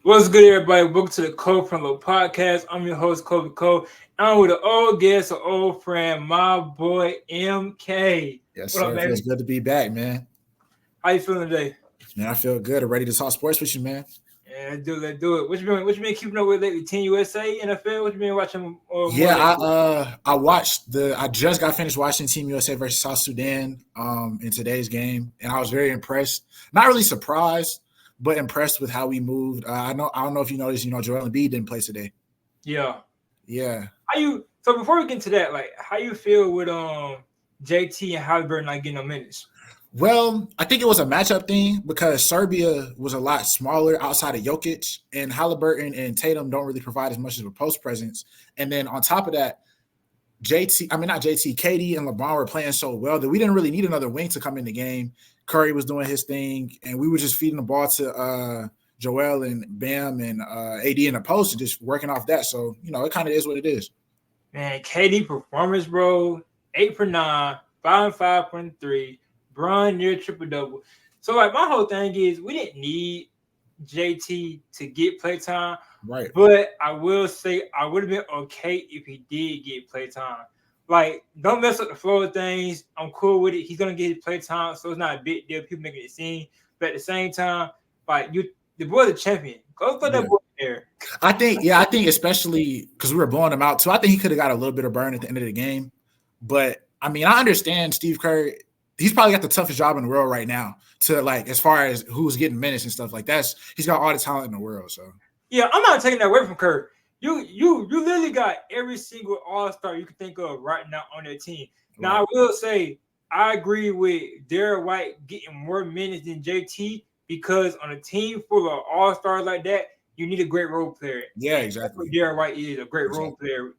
What's good, everybody? Welcome to the Code Front Low Podcast. I'm your host, Kobe Cole. I'm with an old guest, an old friend, my boy MK. Yes, What up, sir. It baby? feels good to be back, man. How you feeling today? Man, I feel good. I'm ready to talk sports with you, man. Yeah, let's do it. What you been keeping up with lately? Team USA, NFL? What you been watching more Yeah, lately? I just got finished watching Team USA versus South Sudan in today's game, and I was very impressed. Not really surprised, but impressed with how we moved. I don't know if you noticed, Joel Embiid didn't play today. Yeah. Yeah. So before we get into that, like how you feel with JT and Halliburton not getting no minutes? Well, I think it was a matchup thing because Serbia was a lot smaller outside of Jokic, and Halliburton and Tatum don't really provide as much of a post presence. And then on top of that, KD and LeBron were playing so well that we didn't really need another wing to come in the game. Curry was doing his thing, and we were just feeding the ball to Joel and Bam and AD in the post and just working off that. So, it kind of is what it is. Man, KD performance, bro. 8 for 9, 5 and 5 from 3. Bron near triple double. So like my whole thing is we didn't need JT to get playtime. Right. But I will say I would have been okay if he did get playtime. Like, don't mess up the flow of things. I'm cool with it. He's gonna get his playtime, so it's not a big deal. People making it seem, but at the same time, like the boy's a champion. Go put that boy there. I think especially because we were blowing him out too. I think he could have got a little bit of burn at the end of the game. But I mean, I understand Steve Kerr. He's probably got the toughest job in the world right now to like as far as who's getting minutes and stuff like that. He's got all the talent in the world. So yeah, I'm not taking that away from Kerr. You literally got every single all-star you can think of right now on their team. Now, I will say I agree with Derrick White getting more minutes than JT because on a team full of all-stars like that, you need a great role player. Yeah, exactly. That's what Derrick White is, a great role player,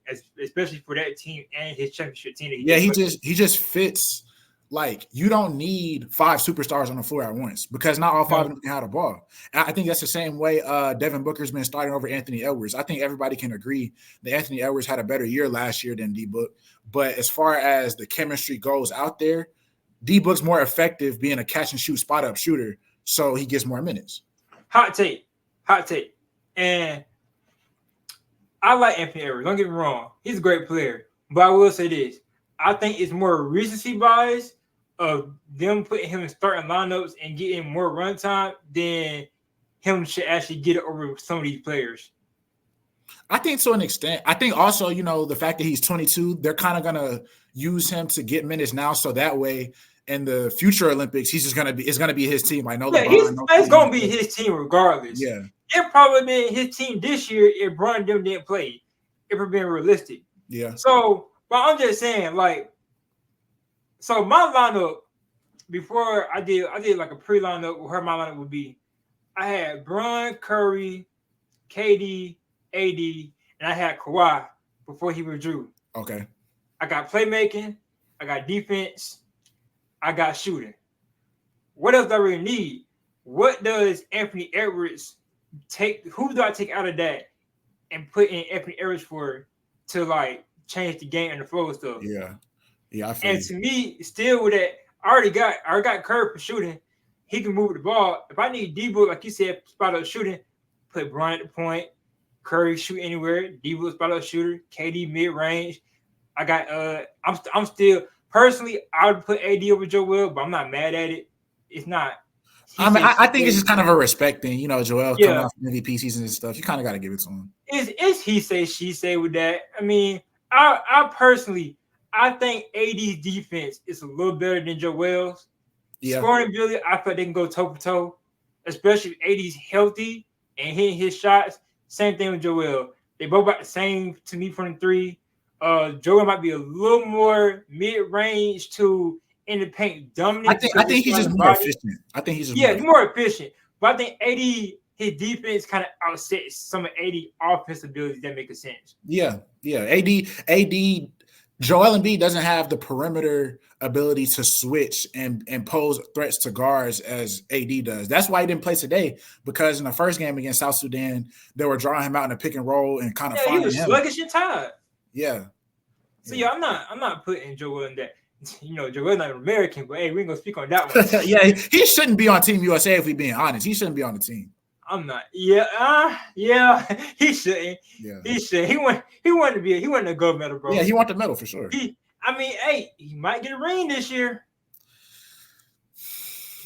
especially for that team and his championship team. He just fits. Like, you don't need 5 superstars on the floor at once because not all 5 of them can have the ball. And I think that's the same way Devin Booker's been starting over Anthony Edwards. I think everybody can agree that Anthony Edwards had a better year last year than D-Book. But as far as the chemistry goes out there, D-Book's more effective being a catch-and-shoot, spot-up shooter, so he gets more minutes. Hot take. And I like Anthony Edwards. Don't get me wrong. He's a great player. But I will say this. I think it's more recency bias of them putting him in starting lineups and getting more run time than him should actually get it over some of these players. I think to an extent. I think also, the fact that he's 22, they're kind of going to use him to get minutes now. So that way in the future Olympics, it's going to be his team. I know. Yeah, it's going to be his team regardless. Yeah. It probably been his team this year if Bron them didn't play, if we're being realistic. Yeah. So, but I'm just saying, like, so my lineup before I did like a pre-lineup where my lineup would be. I had Bron, Curry, KD, AD, and I had Kawhi before he withdrew. Okay. I got playmaking, I got defense, I got shooting. What else do I really need? What does Anthony Edwards take? Who do I take out of that and put in Anthony Edwards for to like change the game and the flow and stuff? Yeah. And to me, still with that, I already got Curry for shooting. He can move the ball. If I need D-Book, like you said, spot up shooting, put Bron at the point, Curry shoot anywhere, D-Book spot up shooter, KD mid range. I got I'm still personally I would put AD over Joel, but I'm not mad at it. It's not. I think it's just kind of a respect thing, Joel coming off MVP season and stuff. You kind of got to give it to him. It's he say she say with that. I mean, I personally. I think AD's defense is a little better than Joel's. Yeah. Scoring ability, I thought they can go toe for toe, especially if AD's healthy and hitting his shots. Same thing with Joel. They both about the same to me from the 3. Joel might be a little more mid-range to in the paint dominant. I think he's just more efficient. I think he's just more efficient. But I think AD, his defense kind of outsets some of AD offensive abilities that make a sense. Yeah. AD. Joel Embiid doesn't have the perimeter ability to switch and pose threats to guards as AD does. That's why he didn't play today, because in the first game against South Sudan, they were drawing him out in a pick and roll and kind of finding him. He was sluggish and tired. Yeah. So I'm not putting Joel in that. Joel's not American, but hey, we ain't gonna speak on that one. Yeah, he shouldn't be on Team USA if we're being honest. He shouldn't be on the team. I'm not. Yeah. He shouldn't. Yeah. He should. He wanted a gold medal, bro. Yeah, he want the medal for sure. Hey, he might get a ring this year.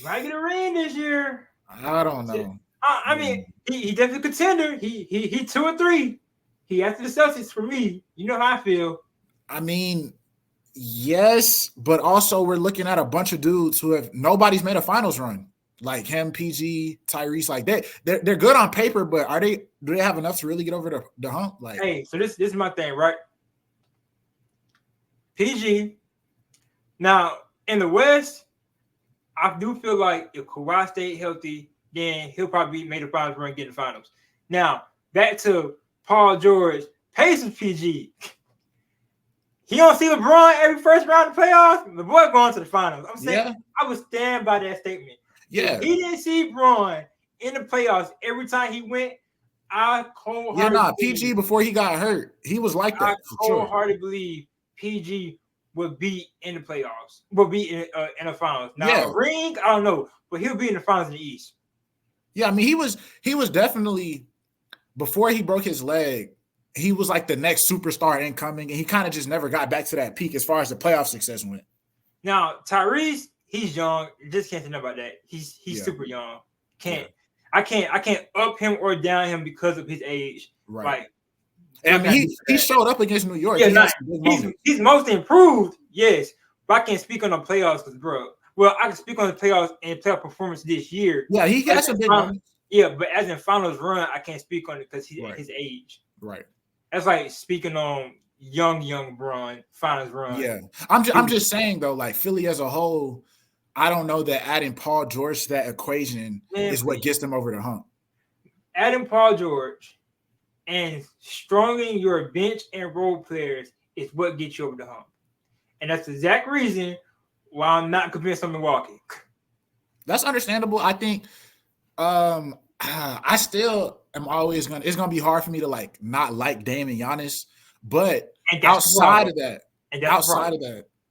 I don't know. He definitely contender. He 2 or 3. He after the Celtics for me. You know how I feel. I mean, yes, but also we're looking at a bunch of dudes who have nobody's made a finals run. Like him, PG, Tyrese, like they're good on paper, but do they have enough to really get over the hump? Like, hey, so this is my thing, right? PG. Now in the West, I do feel like if Kawhi stayed healthy, then he'll probably make the finals run, get the finals. Now back to Paul George, Pacers PG. He don't see LeBron every first round of playoffs. The boy going to the finals. I'm saying I would stand by that statement. Yeah, if he didn't see LeBron in the playoffs every time he went. PG before he got hurt, he was like that. I wholeheartedly believe PG would be in the playoffs, will be in the finals. Now, ring, I don't know, but he'll be in the finals in the East. Yeah, I mean, he was definitely, before he broke his leg, he was like the next superstar incoming, and he kind of just never got back to that peak as far as the playoff success went. Now, Tyrese, he's young. Just can't think about that. He's super young. I can't up him or down him because of his age. Right. Like, and I mean, he showed up against New York. Yeah, he's most improved, yes. But I can't speak on the playoffs because, bro. Well, I can speak on the playoffs and playoff performance this year. Yeah, he got some big moments. Yeah, but as in finals run, I can't speak on it because his age. Right. That's like speaking on young Bron finals run. Yeah, I'm just saying though, like Philly as a whole, I don't know that adding Paul George to that equation is what gets them over the hump. Adding Paul George and strengthening your bench and role players is what gets you over the hump. And that's the exact reason why I'm not convinced on Milwaukee. That's understandable. I think I still am always it's gonna be hard for me to like not like Dame and Giannis, but outside of that,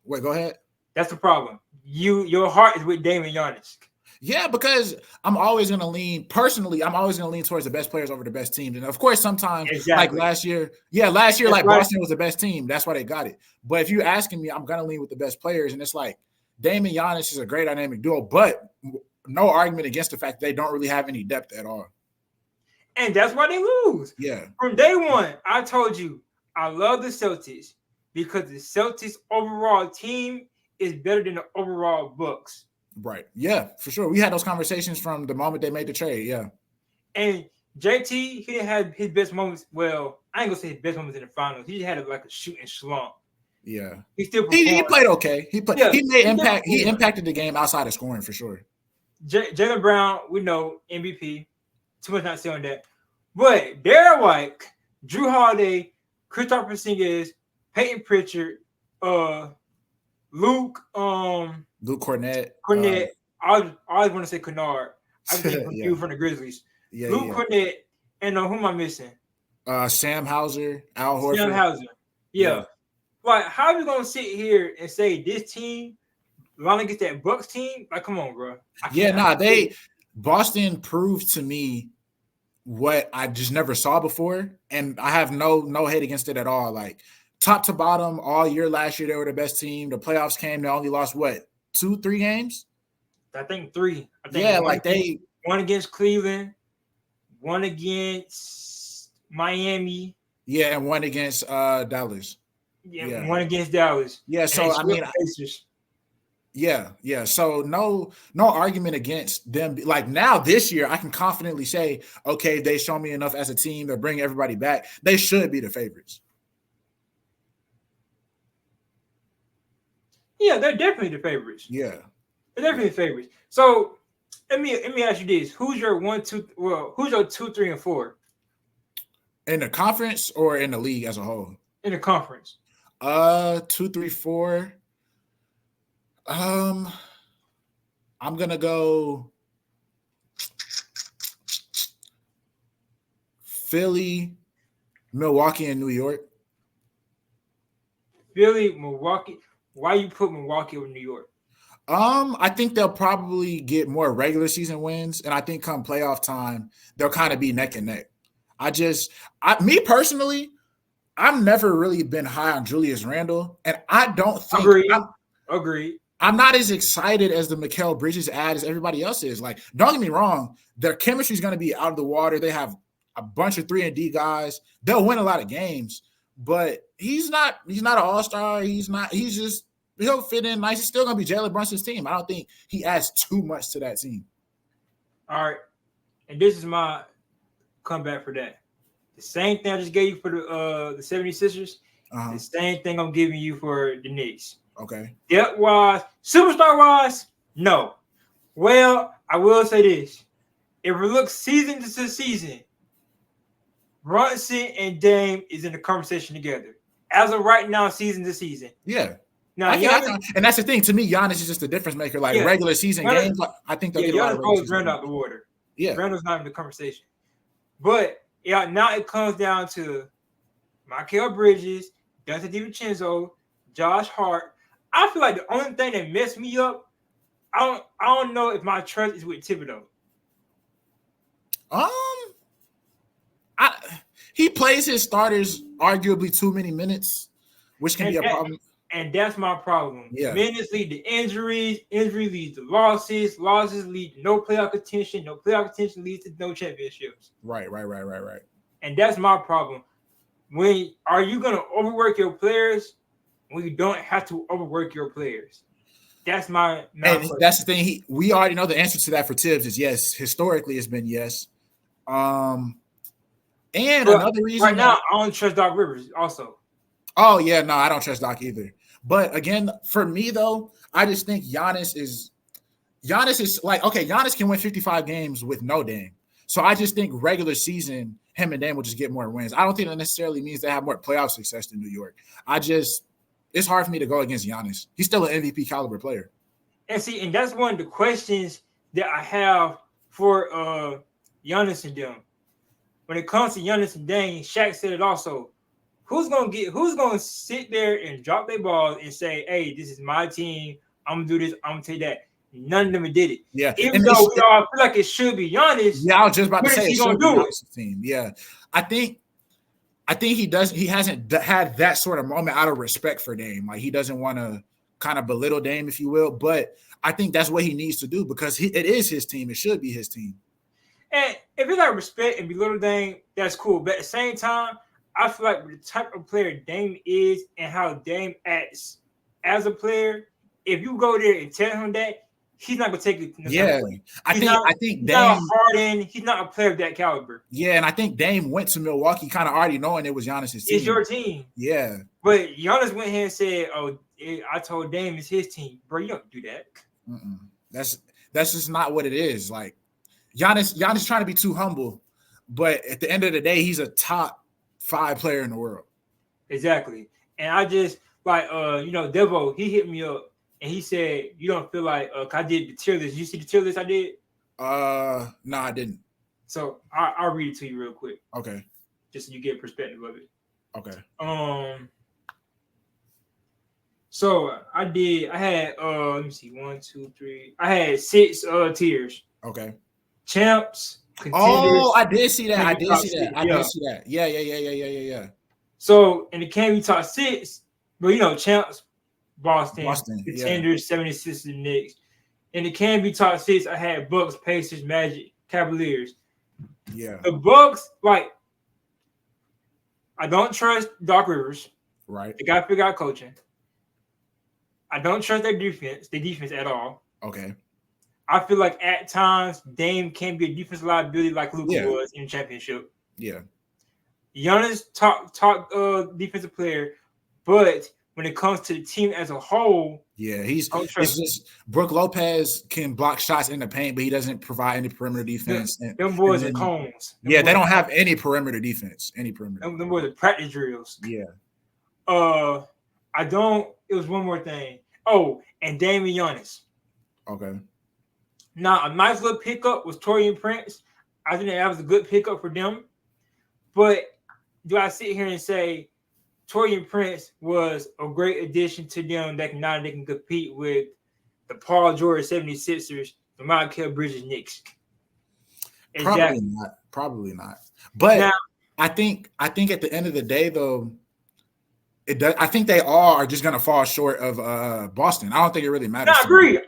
wait, go ahead. That's the problem. Your heart is with Dame and Giannis. Yeah, because I'm always going to lean towards the best players over the best teams. And of course, sometimes like last year, like Boston was the best team. That's why they got it. But if you're asking me, I'm going to lean with the best players. And it's like Dame and Giannis is a great dynamic duo, but no argument against the fact they don't really have any depth at all. And that's why they lose. Yeah. From day one, I told you, I love the Celtics because the Celtics overall team is better than the overall Bucks. Right. Yeah, for sure. We had those conversations from the moment they made the trade. Yeah. And JT, he didn't have his best moments. Well, I ain't gonna say his best moments in the finals. He had like a shooting slump. Yeah. He still he played okay. He made impact. He impacted the game outside of scoring for sure. Jaylen Brown, we know MVP. Too much not saying on that. But Derek White, Drew Holiday, Kristaps Porzingis, Peyton Pritchard, Luke Kornet. I always want to say Kennard. I think you from the Grizzlies. Luke Kornet, and who am I missing? Sam Hauser, Al Horford. Sam Hauser. Yeah. Like, how are we gonna sit here and say this team, Lonnie gets that Bucks team? Like, come on, bro. Boston proved to me what I just never saw before, and I have no hate against it at all. Like, top to bottom, all year last year, they were the best team. The playoffs came, they only lost 2-3 games? I think 3. One against Cleveland, one against Miami. Yeah, and one against Dallas. Yeah, one against Dallas. Yeah, so I mean, yeah. So no argument against them. Like now this year, I can confidently say, okay, they show me enough as a team to bring everybody back. They should be the favorites. Yeah, they're definitely the favorites. Yeah, they're definitely the favorites. So let me ask you this: who's your 1, 2? Well, who's your 2, 3, and 4 in the conference or in the league as a whole? In the conference. 2, 3, 4. I'm gonna go Philly, Milwaukee, and New York. Philly, Milwaukee. Why you put Milwaukee over New York? I think they'll probably get more regular season wins, and I think come playoff time, they'll kind of be neck and neck. Me personally, I've never really been high on Julius Randle, and I don't think Agreed. I'm not as excited as the Mikal Bridges ad as everybody else is. Like, don't get me wrong, their chemistry is going to be out of the water. They have a bunch of 3-and-D guys. They'll win a lot of games, but he's not an all-star. He'll fit in nice. He's still going to be Jalen Brunson's team. I don't think he adds too much to that team. All right. And this is my comeback for that. The same thing I just gave you for the 76ers, the same thing I'm giving you for the Knicks. Okay. Depth-wise, superstar-wise, no. Well, I will say this. If we look season to season, Brunson and Dame is in the conversation together. As of right now, season to season. Yeah. Now, and that's the thing. To me, Giannis is just a difference maker. Like regular season games, I think they'll get a lot of Giannis blows Randle out the water. Yeah. Randle's not in the conversation. But now it comes down to Mikal Bridges, Dante DiVincenzo, Josh Hart. I feel like the only thing that messed me up, I don't know if my trust is with Thibodeau. He plays his starters arguably too many minutes, which can be a problem. And that's my problem. Yeah. Minutes lead to injuries lead to losses lead to no playoff contention leads to no championships. Right. And that's my problem. When are you going to overwork your players when you don't have to overwork your players? That's my and that's the thing. We already know the answer to that for Tibbs is yes. Historically, it's been yes. And another reason right now, I don't trust Doc Rivers also. Oh, yeah, no, I don't trust Doc either. But again, for me, though, I just think Giannis is like, okay, Giannis can win 55 games with no Dame. So I just think regular season, him and Dame will just get more wins. I don't think that necessarily means they have more playoff success than New York. It's hard for me to go against Giannis. He's still an MVP caliber player. And that's one of the questions that I have for Giannis and them. When it comes to Giannis and Dame, Shaq said it also. Who's gonna sit there and drop their balls and say, "Hey, this is my team. I'm gonna do this. I'm gonna take that." None of them did it. Yeah, even though we all feel like it should be Giannis. Yeah, I was just about to say it should be Giannis' team. Yeah, I think he does. He hasn't had that sort of moment out of respect for Dame. Like he doesn't want to kind of belittle Dame, if you will. But I think that's what he needs to do because it is his team. It should be his team. And if it's like respect and belittle Dame, that's cool. But at the same time, I feel like the type of player Dame is and how Dame acts as a player, if you go there and tell him that, he's not gonna take it. Yeah, I think Dame not Harden. He's not a player of that caliber. Yeah, and I think Dame went to Milwaukee kind of already knowing it was Giannis' team. It's your team. Yeah, but Giannis went here and said, "Oh, I told Dame it's his team, bro. You don't do that." That's just not what it is. Like Giannis trying to be too humble, but at the end of the day, he's a top 5 player in the world. Exactly. And I just Devo, he hit me up and he said, "You don't feel like I did the tier list. You see the tier list I did?" No, I didn't. So I'll read it to you real quick. Okay. Just so you get a perspective of it. Okay. So I had let me see, 1, 2, 3. I had 6 tiers. Okay. Champs. Oh, I did see that. I did see that. Yeah. So, and it can't be top 6, but champs, Boston, contenders, 76ers, Knicks. And it can be top 6. I had Bucks, Pacers, Magic, Cavaliers. Yeah. The Bucks, I don't trust Doc Rivers. Right. They got to figure out coaching. I don't trust their defense at all. Okay. I feel like at times Dame can be a defensive liability like Luka was in the championship. Yeah. Giannis top defensive player, but when it comes to the team as a whole, it's just Brook Lopez can block shots in the paint, but he doesn't provide any perimeter defense. Them boys are cones. They don't have any perimeter defense. Them boys are practice drills. Yeah. It was one more thing. Oh, and Dame and Giannis. Okay. Now, a nice little pickup was Taurean Prince. I think that was a good pickup for them. But do I sit here and say Taurean Prince was a great addition to them that now they can compete with the Paul George 76ers, the Michael Bridges Knicks. Exactly. Probably not. But now, I think at the end of the day, though, it does. I think they all are just gonna fall short of Boston. I don't think it really matters. I agree.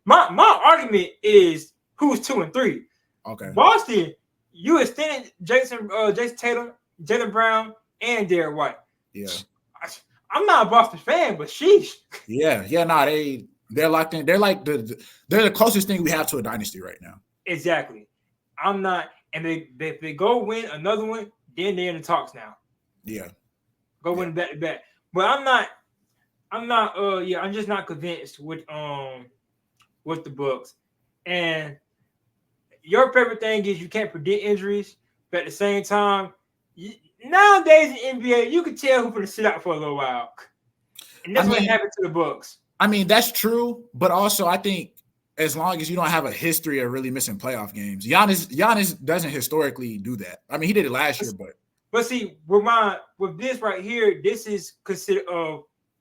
My argument is who's 2 and 3. Okay. Boston, you extended Jason Tatum, Jaylen Brown, and Derrick White. Yeah. I'm not a Boston fan, but sheesh. Yeah. Nah, they're locked in. They're like they're the closest thing we have to a dynasty right now. Exactly. I'm not, and if they go win another one, then they're in the talks now. Yeah. Go win back to back. But I'm just not convinced with the Bucks. And your favorite thing is you can't predict injuries, but at the same time, nowadays in NBA, you can tell who's going to sit out for a little while. And that's what happened to the Bucks. I mean, that's true, but also I think as long as you don't have a history of really missing playoff games, Giannis doesn't historically do that. I mean, he did it last year, but see, with this right here, this is considered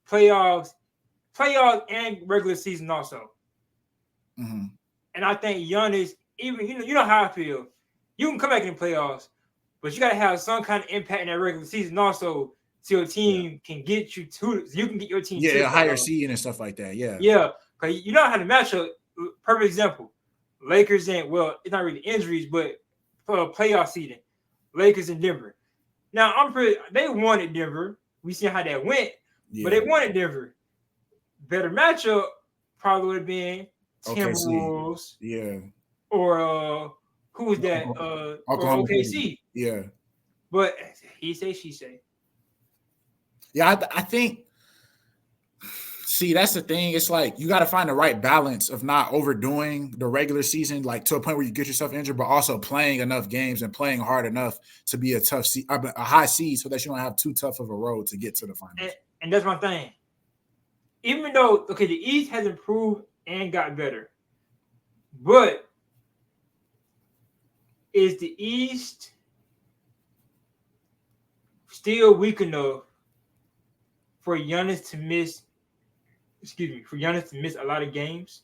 playoffs and regular season also. Mm-hmm. And I think Giannis, even you know how I feel. You can come back in the playoffs, but you got to have some kind of impact in that regular season also, so your team can get you to. You can get your team a higher seed and stuff like that. Yeah, because you know how to match up. Perfect example: Lakers and it's not really injuries, but playoff seeding. Lakers and Denver. Now they wanted Denver. We see how that went, but they wanted Denver. Better matchup probably would have been Timberwolves. Yeah. Or who was that? OKC. Yeah. But he say, she say. Yeah, I think. See, that's the thing. It's like you got to find the right balance of not overdoing the regular season, like to a point where you get yourself injured, but also playing enough games and playing hard enough to be a high seed, so that you don't have too tough of a road to get to the finals. And that's my thing. Even though the East has improved and got better, but is the East still weak enough for Giannis to miss a lot of games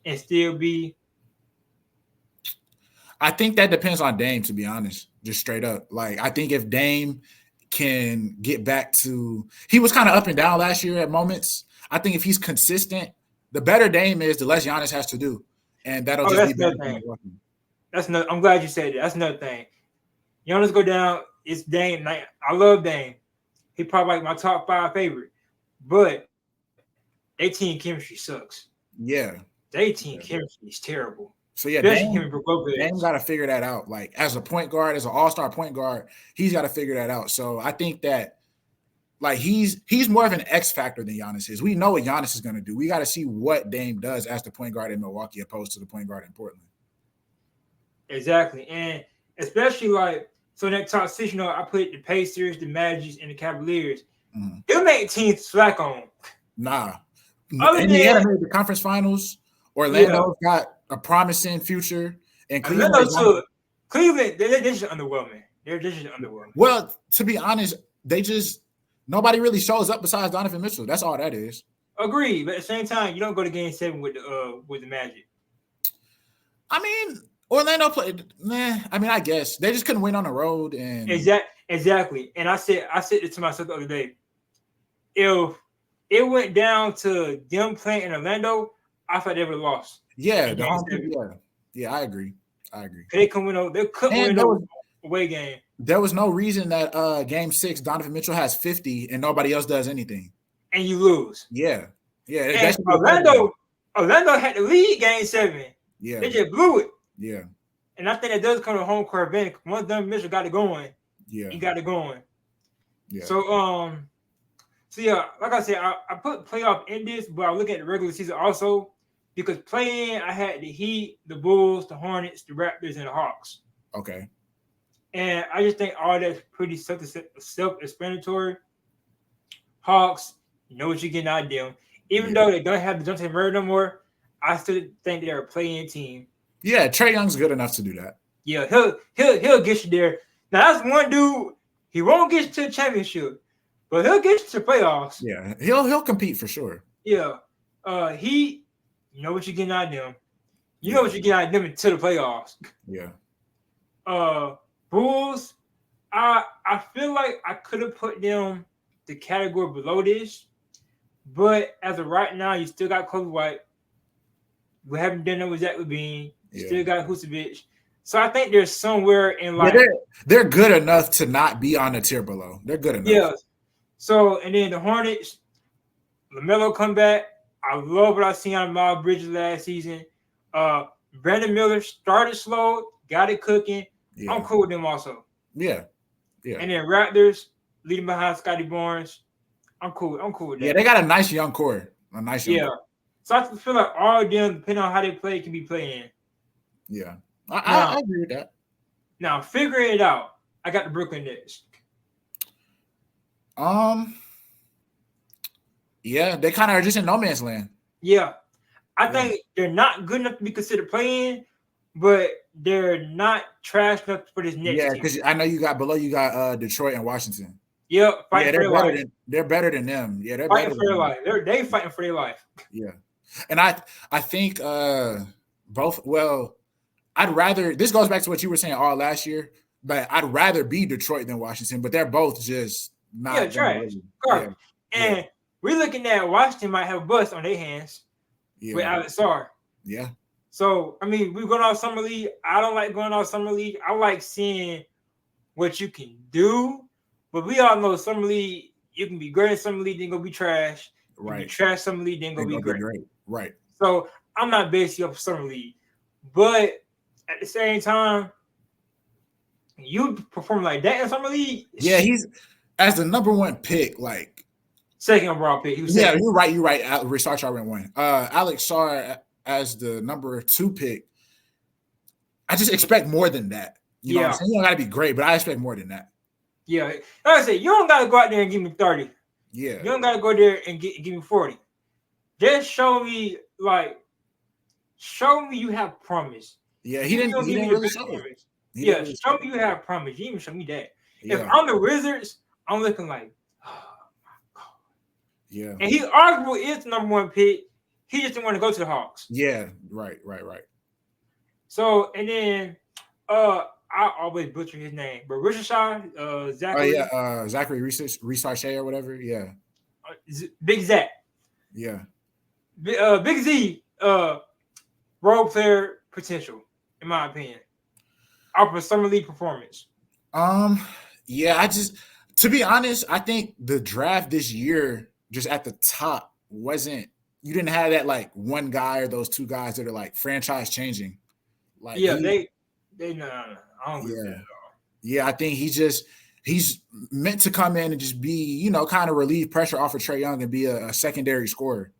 and still be? I think that depends on Dame, to be honest, just straight up. Like, I think if Dame can get back to – he was kind of up and down last year at moments. I think if he's consistent, the better Dame is, the less Giannis has to do. And that'll just be better. I'm glad you said that. That's another thing. Giannis go down, it's Dame. I love Dame. He probably like my top 5 favorite. But their team chemistry sucks. Yeah. Their team chemistry is terrible. So, yeah, Dame got to figure that out. Like, as a point guard, as an all-star point guard, he's got to figure that out. So, I think that, like, he's more of an X factor than Giannis is. We know what Giannis is going to do. We got to see what Dame does as the point guard in Milwaukee opposed to the point guard in Portland. Exactly. And especially, like, so that top 6, I put the Pacers, the Magic, and the Cavaliers. Mm-hmm. They'll make teams slack on. Nah. Indiana made the conference finals. Orlando's got a promising future. And Cleveland, they're just underwhelming. They're just underwhelming. Well, to be honest, nobody really shows up besides Donovan Mitchell. That's all that is. Agreed. But at the same time, you don't go to Game 7 with the Magic. I mean, Orlando played. I mean, I guess they just couldn't win on the road. And exactly. And I said it to myself the other day. If it went down to them playing in Orlando, I thought they would have lost. Yeah, yeah, I agree. They couldn't win no away game. There was no reason that Game 6 Donovan Mitchell has 50 and nobody else does anything. And you lose. Yeah. And Orlando had the lead Game 7. Yeah. They just blew it. Yeah. And I think that does come to home court advantage. Once Donovan Mitchell got it going, he got it going. Yeah. So yeah, like I said, I put playoff in this, but I look at the regular season also, because playing, I had the Heat, the Bulls, the Hornets, the Raptors, and the Hawks. Okay. And I just think all that's pretty self-explanatory. Hawks, you know what you're getting out of them. Even though they don't have the Dejounte Murray no more, I still think they're a playing team. Yeah, Trae Young's good enough to do that. Yeah, he'll get you there. Now that's one dude. He won't get you to the championship, but he'll get you to the playoffs. Yeah, he'll compete for sure. Yeah, You know what you're getting out of them. You know what you're getting out of them until the playoffs. Yeah. Bulls, I feel like I could have put them the category below this, but as of right now, you still got Kobe White. We haven't done that with Zach LaVine. You still got Vucevic. So I think there's somewhere in like they're good enough to not be on the tier below. They're good enough. Yeah. So and then the Hornets, LaMelo come back. I love what I seen on Miles Bridges last season. Brandon Miller started slow, got it cooking. Yeah. I'm cool with them also. Yeah. And then Raptors leading behind Scotty Barnes. I'm cool with that. Yeah, they got a nice young core. Core. So I feel like all of them, depending on how they play, can be playing. Yeah. I agree with that. Now, figuring it out, I got the Brooklyn Nets. Yeah, they kind of are just in no man's land. Yeah. I think they're not good enough to be considered playing, but they're not trash enough for this next team. Yeah, because I know you got Detroit and Washington. Yep, they're better than them. Yeah, they're fighting for their life. They fighting for their life. Yeah. And I think both. Well, I'd rather. This goes back to what you were saying all last year, but I'd rather be Detroit than Washington. But they're both just not trash. And we're looking at Washington might have a bust on their hands with Alex Sarr. Yeah. So I mean, we're going off summer league. I don't like going off summer league. I like seeing what you can do. But we all know summer league. You can be great in summer league, then go be trash. Right. Be trash summer league, then go be great. Right. So I'm not basing you off summer league, but at the same time, you perform like that in summer league. Yeah, he's as the number one pick, like second overall pick. You're right. Rashard Sharp went one. Alex Sarr as the number 2 pick. I just expect more than that. You know what I'm saying? You don't got to be great, but I expect more than that. Yeah, like I said, you don't got to go out there and give me 30. Yeah, you don't got to go there and give me 40. Just show me you have promise. Yeah, he didn't really show it. Show me you have promise. You didn't even show me that. Yeah. If I'm the Wizards, I'm looking like, oh my God. Yeah. And he arguably is the number 1 pick. He just didn't want to go to the Hawks. Yeah, right. So, and then I always butcher his name, but Richard Shaw, Zachary. Zachary Reese-Shea or whatever. Yeah. Big Zach. Yeah. Big Z, role player potential, in my opinion. Off a summer league performance. Yeah, to be honest, I think the draft this year, just at the top, you didn't have that like one guy or those 2 guys that are like franchise changing. Like they no. I don't agree with that at all. Yeah, I think he's meant to come in and just be, kind of relieve pressure off of Trae Young and be a secondary scorer.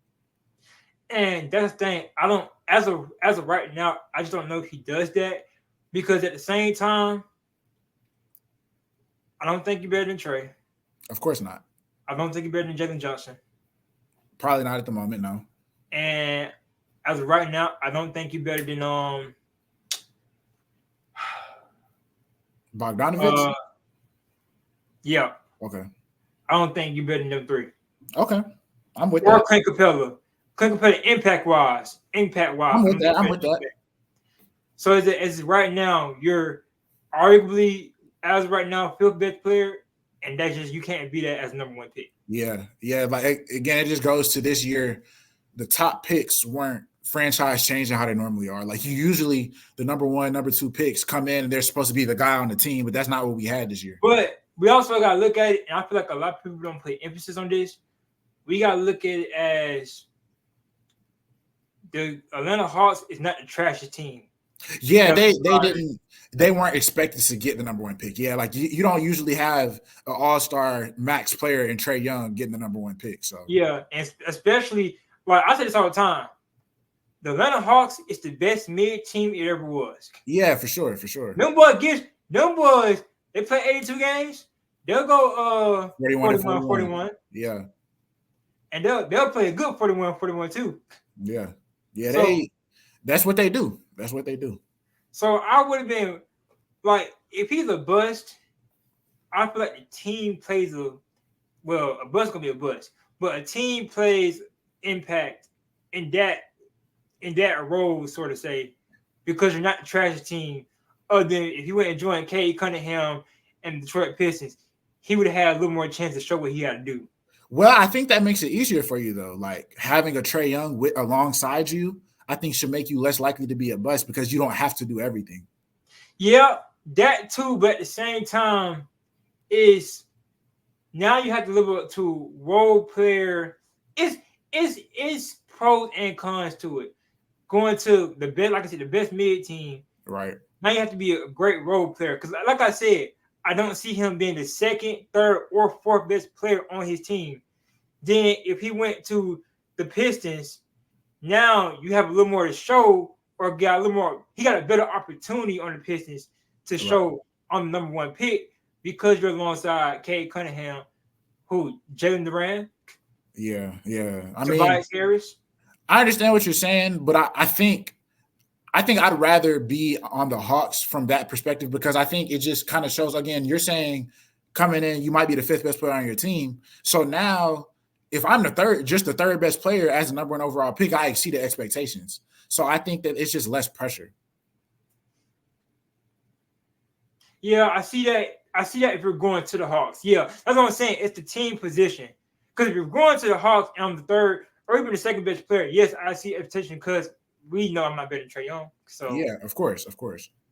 And that's the thing. I don't as of right now, I just don't know if he does that because at the same time, I don't think you're better than Trae. Of course not. I don't think you're better than Jalen Johnson. Probably not at the moment, no. And as of right now, I don't think you're better than Bogdanovich? Yeah. Okay. I don't think you're better than them 3. Okay. I'm with or that. Or Clint Capella. Clint Capella impact-wise. I'm with that. So as right now, you're arguably, as of right now, fifth best player, and that's just, you can't be that as number 1 pick. Yeah. Like, again, it just goes to this year, the top picks weren't franchise changing how they normally are. Like, you usually, the number 1, number 2 picks come in and they're supposed to be the guy on the team, but that's not what we had this year. But we also got to look at it, and I feel like a lot of people don't put emphasis on this. We got to look at it as the Atlanta Hawks is not the trashiest team. Yeah, they weren't expected to get the number 1 pick. Yeah, like you don't usually have an all-star max player in Trae Young getting the number 1 pick. So yeah, and especially, like I say this all the time, the Atlanta Hawks is the best mid team it ever was. Yeah, for sure. Them boys, they play 82 games. They'll go 41. Yeah. And they'll play a good 41 too. Yeah. Yeah, so, that's what they do. So I would have been like, if he's a bust, I feel like the team plays a bust gonna be a bust, but a team plays impact in that in that role, sort of say, because you're not the trash team. Other than if he went and joined Cade Cunningham and the Detroit Pistons, he would have had a little more chance to show what he had to do. Well, I think that makes it easier for you though. Like having a Trae Young alongside you, I think should make you less likely to be a bust because you don't have to do everything. Yeah, that too, but at the same time, is now you have to live up to role player. Is pros and cons to it. Going to the best, like I said, the best mid team. Right. Now you have to be a great role player because, like I said, I don't see him being the second, third, or fourth best player on his team. Then if he went to the Pistons, now you have a little more to show, or got a little more. He got a better opportunity on the Pistons to show I'm the number one pick because you're alongside Cade Cunningham, who Jalen Duran. Yeah. I Tobias Harris. I understand what you're saying, but I think I'd rather be on the Hawks from that perspective because I think it just kind of shows, again, you're saying coming in, you might be the fifth best player on your team. So now if I'm the third best player as the number one overall pick, I exceeded expectations. So I think that it's just less pressure. Yeah, I see that. I see that if you're going to the Hawks. Yeah, that's what I'm saying. It's the team position. Because if you're going to the Hawks and I'm the third or even the second best player, yes, I see expectation because we know I'm not better than Trae Young. So yeah, of course.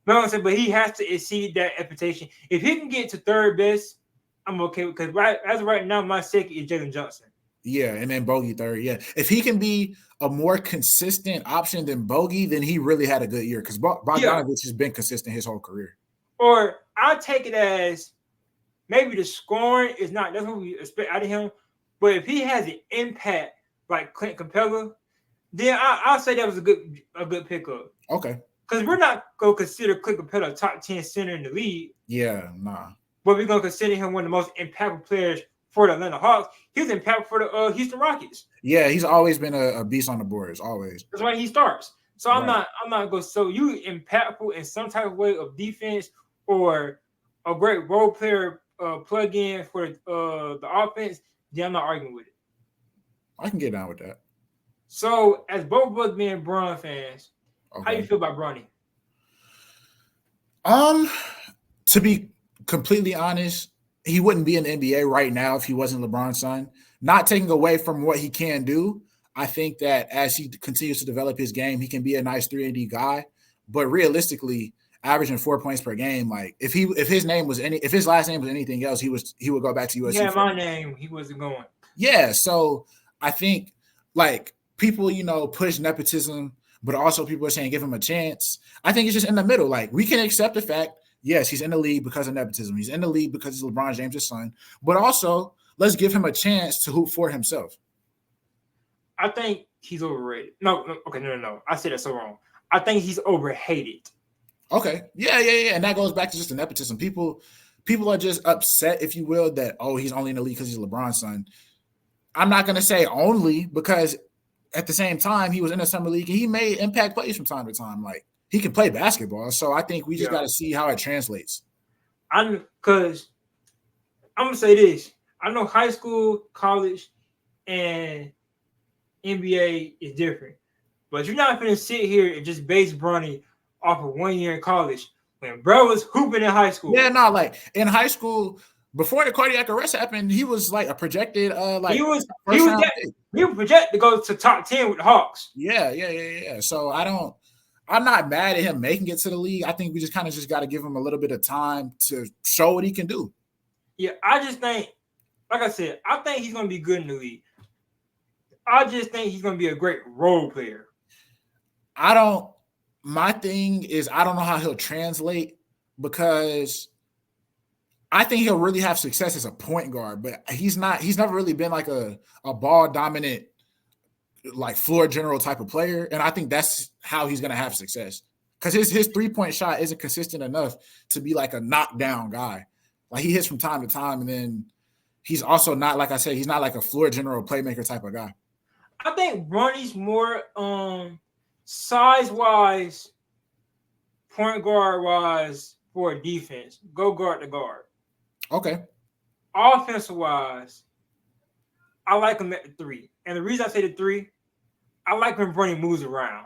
No, I'm saying, but he has to exceed that expectation. If he can get to third best, I'm okay because as of right now, my second is Jalen Johnson. Yeah, and then Bogey third. Yeah, if he can be a more consistent option than Bogey, then he really had a good year because Bogdanovich has been consistent his whole career. Or I take it as maybe the scoring is not that's what we expect out of him, but if he has an impact like Clint Capella, then I'll say that was a good pickup. Okay. Because we're not going to consider Clint Capella a top 10 center in the league. Yeah, nah. But we're going to consider him one of the most impactful players for the Atlanta Hawks. He was impactful for the Houston Rockets. Yeah, he's always been a beast on the boards, always. That's why he starts. So I'm not going to so you impactful in some type of way of defense or a great role player plug in for the offense, then I'm not arguing with it. I can get down with that. So as both of us being Bron fans, how you feel about Bronny? To be completely honest, he wouldn't be in the NBA right now if he wasn't LeBron's son. Not taking away from what he can do, I think that as he continues to develop his game, he can be a nice 3-and-D guy. But realistically, averaging 4 points per game, like if his last name was anything else, he would go back to USC. Yeah, my name, he wasn't going. Yeah, so I think like people, push nepotism, but also people are saying give him a chance. I think it's just in the middle. Like we can accept the fact, yes, he's in the league because of nepotism. He's in the league because he's LeBron James' son. But also, let's give him a chance to hoop for himself. I think he's overrated. No. I said that so wrong. I think he's overhated. Okay. Yeah. And that goes back to just the nepotism. People are just upset, if you will, that, he's only in the league because he's LeBron's son. I'm not going to say only because at the same time, he was in the summer league and he made impact plays from time to time. Like he can play basketball. So I think we just got to see how it translates. Because I'm going to say this. I know high school, college, and NBA is different. But you're not going to sit here and just base Bronny off of 1 year in college when bro was hooping in high school. Yeah, no, like in high school, before the cardiac arrest happened, he was like a projected he was projected to go to top 10 with the Hawks. Yeah. So I'm not mad at him making it to the league. I think we just kind of got to give him a little bit of time to show what he can do. Yeah, I just think, like I said, I think he's going to be good in the league. I just think he's going to be a great role player. My thing is I don't know how he'll translate because I think he'll really have success as a point guard, but he's never really been like a ball dominant, like floor general type of player. And I think that's how he's going to have success because his 3-point shot isn't consistent enough to be like a knockdown guy. Like he hits from time to time. And then he's also not, like I said, he's not like a floor general playmaker type of guy. I think Bronny's more size-wise, point guard-wise for defense. Go guard to guard. Okay. Offensive-wise, I like him at the 3. And the reason I say the 3, I like when Bronny moves around.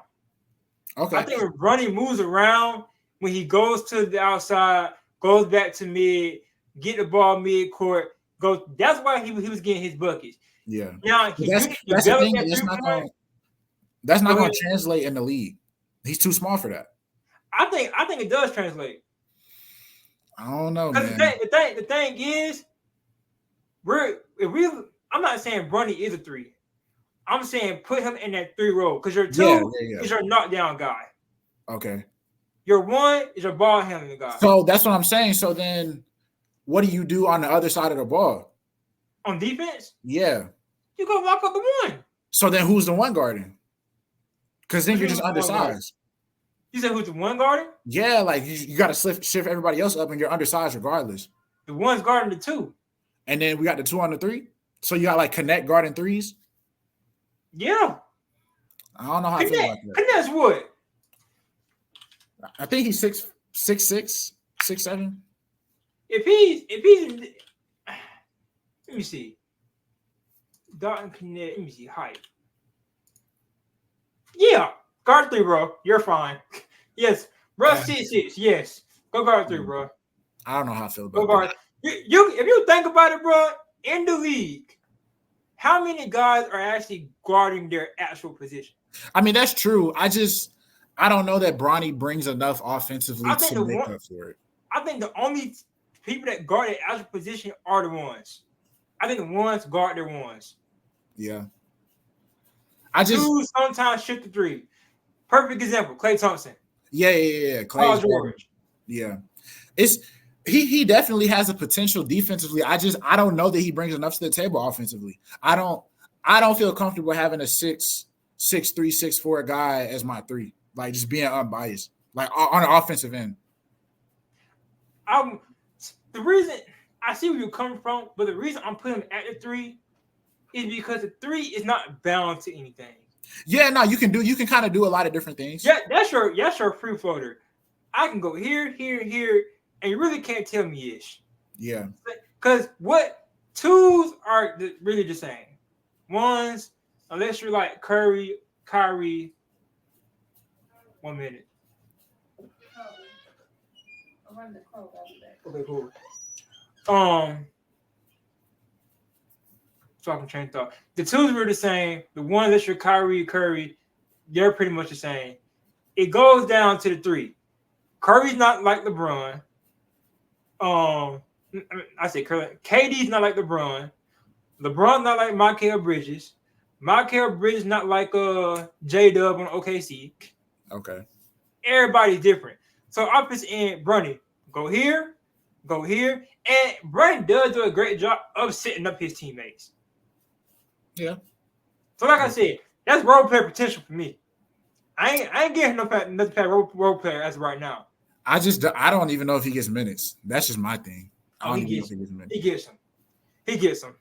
Okay. I think when Bronny moves around, when he goes to the outside, goes back to mid, get the ball mid court, go. That's why he was getting his buckets. Yeah. Now But he that's didn't that's the develop thing. that That's not Go going ahead. to translate in the league. He's too small for that. I think it does translate. I don't know, Because man. the thing is, I'm not saying Bronny is a 3. I'm saying put him in that 3 role because your 2 is your knockdown guy. Okay. Your 1 is your ball handling guy. So that's what I'm saying. So then, what do you do on the other side of the ball? On defense, Yeah. you go lock up the 1. So then, who's the 1 guarding? Because then Who's you're just the 1 guarding? undersized. You said who's the 1 guarding? Yeah, like you got to shift everybody else up, and you're undersized regardless. The 1's guarding the 2. And then we got the 2 on the 3. So you got like Connect guarding 3s. Yeah. I don't know how I feel about that. Connect's what? I think he's 6'6", 6'7". If he's let me see. Dalton Connect. Let me see height. Yeah, guard 3, bro. You're fine. Yes, bro. 6'6". Yes, go guard 3, bro. I don't know how I feel about Go guard. that. You if you think about it, bro, in the league, how many guys are actually guarding their actual position? I mean, that's true. I don't know that Bronny brings enough offensively to make up for it. I think the only people that guard their actual position are the 1s. I think the 1s guard their 1s. Yeah. 2 sometimes shoot the 3. Perfect example, Klay Thompson. Yeah. Paul George. Yeah. He definitely has a potential defensively. I don't know that he brings enough to the table offensively. I don't feel comfortable having a 6'3", 6'4" guy as my 3. Like just being unbiased. Like on the offensive end. The reason I see where you're coming from, but the reason I'm putting him at the 3 is because the 3 is not bound to anything. Yeah, no, you can kind of do a lot of different things. Yeah, that's your free floater. I can go here, and you really can't tell me ish. Yeah. Because what 2s are really the same. 1s, unless you're like Kyrie. 1 minute. Okay, cool. So I can change thought. The 2s were the same. The 1 that's your Curry, they're pretty much the same. It goes down to the 3. Curry's not like LeBron. I say Curry. KD's not like LeBron. LeBron's not like Mikal Bridges. Mikal Bridges not like J-Dub on OKC. Okay. Everybody's different. So opposite end, Bronny, go here, and Bronny does do a great job of setting up his teammates. Yeah. So like I said, that's role player potential for me. I ain't getting another role player as of right now. I don't even know if he gets minutes. That's just my thing. I don't even know if he gets minutes. He gets some.